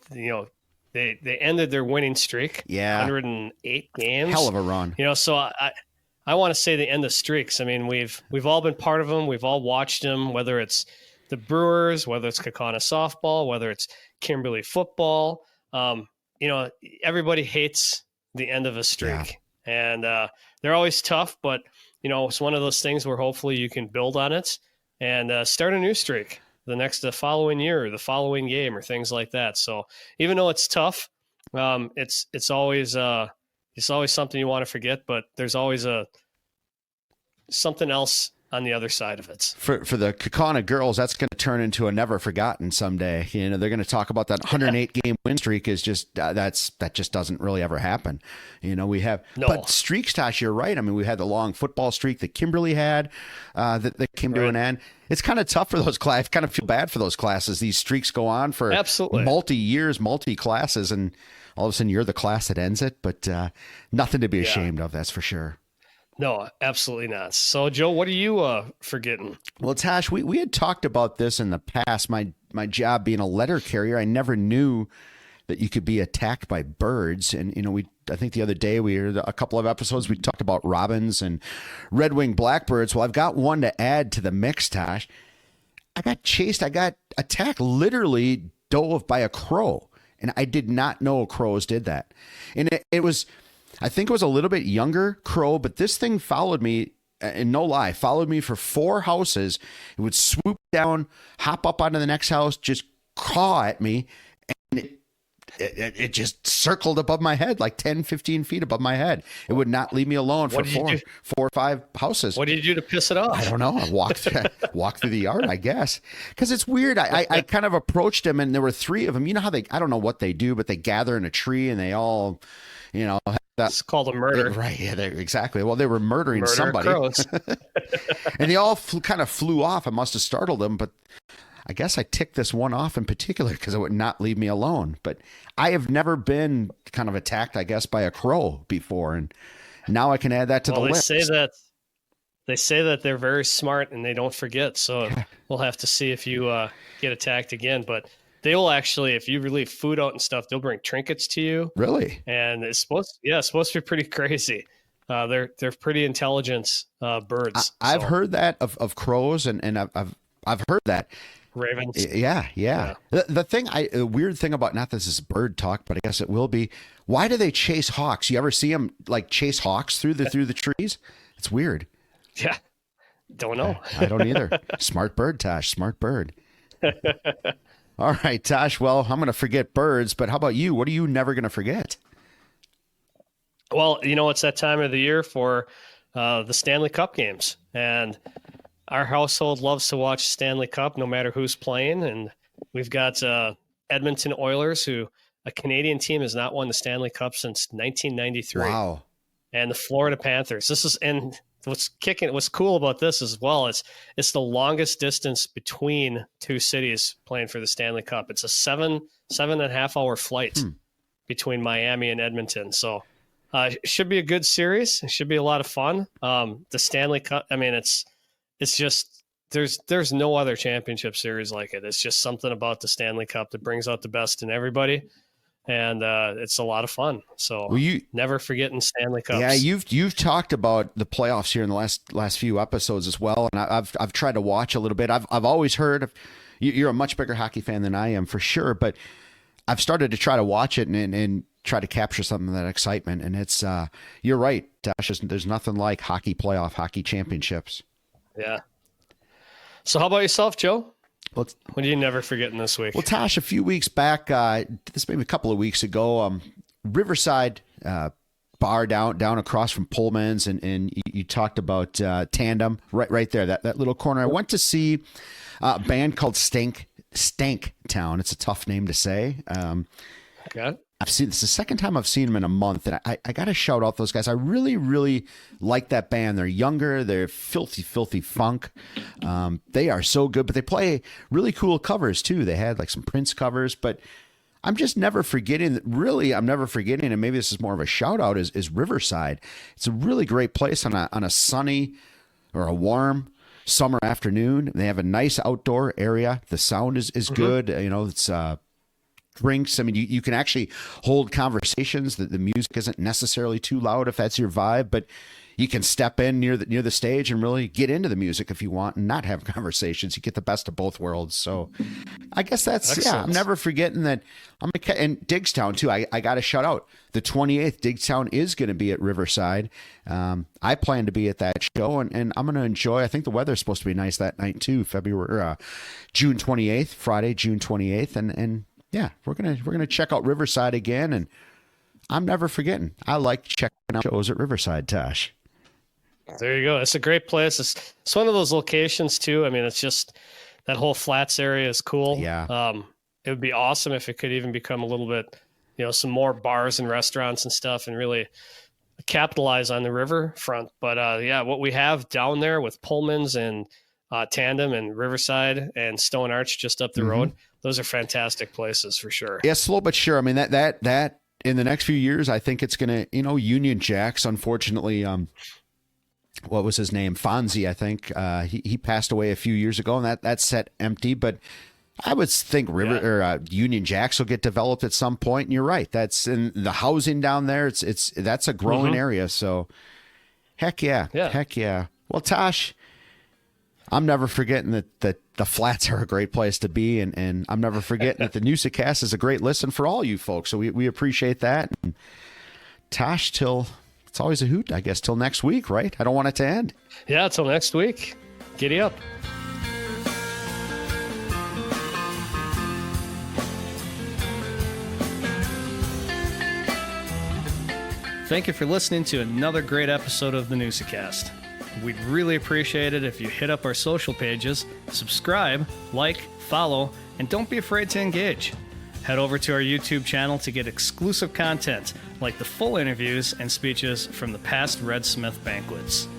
they ended their winning streak. Yeah. 108 games. Hell of a run. So I want to say the end of streaks. I mean, we've all been part of them. We've all watched them, whether it's the Brewers, whether it's Kaukauna softball, whether it's Kimberly football. Everybody hates the end of a streak. Yeah. And they're always tough, but it's one of those things where hopefully you can build on it and start a new streak the following year or the following game or things like that. So even though it's tough, it's always something you want to forget, but there's always something else on the other side of it. For the Kaukauna girls, that's going to turn into a never forgotten someday. They're going to talk about that 108 game win streak is just that just doesn't really ever happen. We have but streaks, Tosh, you're right. I mean, we had the long football streak that Kimberly had that came to an end. It's kind of tough for those classes. I kind of feel bad for those classes. These streaks go on for multi-years, multi-classes, and all of a sudden you're the class that ends it. But nothing to be ashamed of, that's for sure. No, absolutely not. So, Joe, what are you forgetting? Well, Tosh, we had talked about this in the past. My job being a letter carrier, I never knew that you could be attacked by birds. And, I think the other day a couple of episodes, we talked about robins and red-winged blackbirds. Well, I've got one to add to the mix, Tosh. I got attacked, literally dove by a crow. And I did not know crows did that. And it was... I think it was a little bit younger crow, but this thing followed me, and no lie, followed me for 4 houses. It would swoop down, hop up onto the next house, just caw at me, and it just circled above my head, like 10, 15 feet above my head. It would not leave me alone for 4 or 5 houses. What did you do to piss it off? I don't know. I walked through the yard, I guess, because it's weird. I kind of approached them, and there were 3 of them. You know how I don't know what they do, but they gather in a tree, and they all, it's called a murder. Right. Yeah, exactly. Well, they were murdering somebody. And they all kind of flew off. I must have startled them, but I guess I ticked this one off in particular because it would not leave me alone. But I have never been kind of attacked, I guess, by a crow before, and now I can add that to the list. They say that they're very smart and they don't forget. So we'll have to see if you get attacked again. But they will actually, if you leave food out and stuff, they'll bring trinkets to you. Really? And it's supposed to be pretty crazy. They're pretty intelligent birds. I've heard that of crows, and I've heard that. Ravens. Yeah. The weird thing about, not this is bird talk, but I guess it will be. Why do they chase hawks? You ever see them like chase hawks through the trees? It's weird. Yeah. Don't know. I don't either. Smart bird, Tosh. Smart bird. All right, Tosh. Well, I'm going to forget birds, but how about you? What are you never going to forget? Well, it's that time of the year for the Stanley Cup games, and our household loves to watch Stanley Cup no matter who's playing. And we've got Edmonton Oilers, who a Canadian team has not won the Stanley Cup since 1993. Wow. And the Florida Panthers. What's cool about this as well is it's the longest distance between two cities playing for the Stanley Cup. It's a 7.5 hour flight between Miami and Edmonton. So it should be a good series. It should be a lot of fun. The Stanley Cup, I mean, it's just, there's no other championship series like it. It's just something about the Stanley Cup that brings out the best in everybody. And it's a lot of fun. So never forgetting Stanley Cups. Yeah, you've talked about the playoffs here in the last few episodes as well, and I've tried to watch a little bit. I've always heard of, you're a much bigger hockey fan than I am for sure, but I've started to try to watch it and try to capture some of that excitement. And it's you're right, Tosh. There's nothing like hockey championships. Yeah. So how about yourself, Joe? What are you never forgetting this week? Well, Tosh, a few weeks back, this maybe a couple of weeks ago, Riverside bar down across from Pullman's, and you talked about Tandem right there, that little corner. I went to see a band called Stank Town. It's a tough name to say. Okay. This is the second time I've seen them in a month, and I got to shout out those guys. I really, really like that band. They're younger. They're filthy funk. They are so good, but they play really cool covers too. They had like some Prince covers, but I'm just never forgetting. I'm never forgetting, and maybe this is more of a shout out. Is Riverside? It's a really great place on a sunny or a warm summer afternoon. They have a nice outdoor area. The sound is good. It's drinks. I mean, you can actually hold conversations. The music isn't necessarily too loud if that's your vibe, but you can step in near the stage and really get into the music if you want and not have conversations. You get the best of both worlds. So I guess that's, excellent. I'm never forgetting that. And Diggstown too. I got to shout out the 28th. Diggstown is going to be at Riverside. I plan to be at that show, and I'm going to enjoy. I think the weather's supposed to be nice that night too. June 28th, Friday, June 28th. And yeah, we're gonna check out Riverside again, and I'm never forgetting. I like checking out shows at Riverside, Tosh. There you go. It's a great place. It's one of those locations too. I mean, it's just that whole flats area is cool. Yeah. It would be awesome if it could even become a little bit, some more bars and restaurants and stuff, and really capitalize on the river front. But what we have down there with Pullman's and Tandem and Riverside and Stone Arch just up the road. Those are fantastic places for sure. Yeah, slow but sure. I mean, that in the next few years, I think it's going to, Union Jacks, unfortunately, what was his name? Fonzie, I think. He passed away a few years ago, and that set empty. But I would think Union Jacks will get developed at some point. And you're right. That's in the housing down there. That's a growing area. So heck yeah. Heck yeah. Well, Tosh, I'm never forgetting that the flats are a great place to be, and I'm never forgetting that the Newsa-Cast is a great listen for all you folks. So we appreciate that. And Tosh, it's always a hoot, I guess, till next week, right? I don't want it to end. Yeah, till next week. Giddy up. Thank you for listening to another great episode of the Newsa-Cast. We'd really appreciate it if you hit up our social pages, subscribe, like, follow, and don't be afraid to engage. Head over to our YouTube channel to get exclusive content like the full interviews and speeches from the past Red Smith Banquets.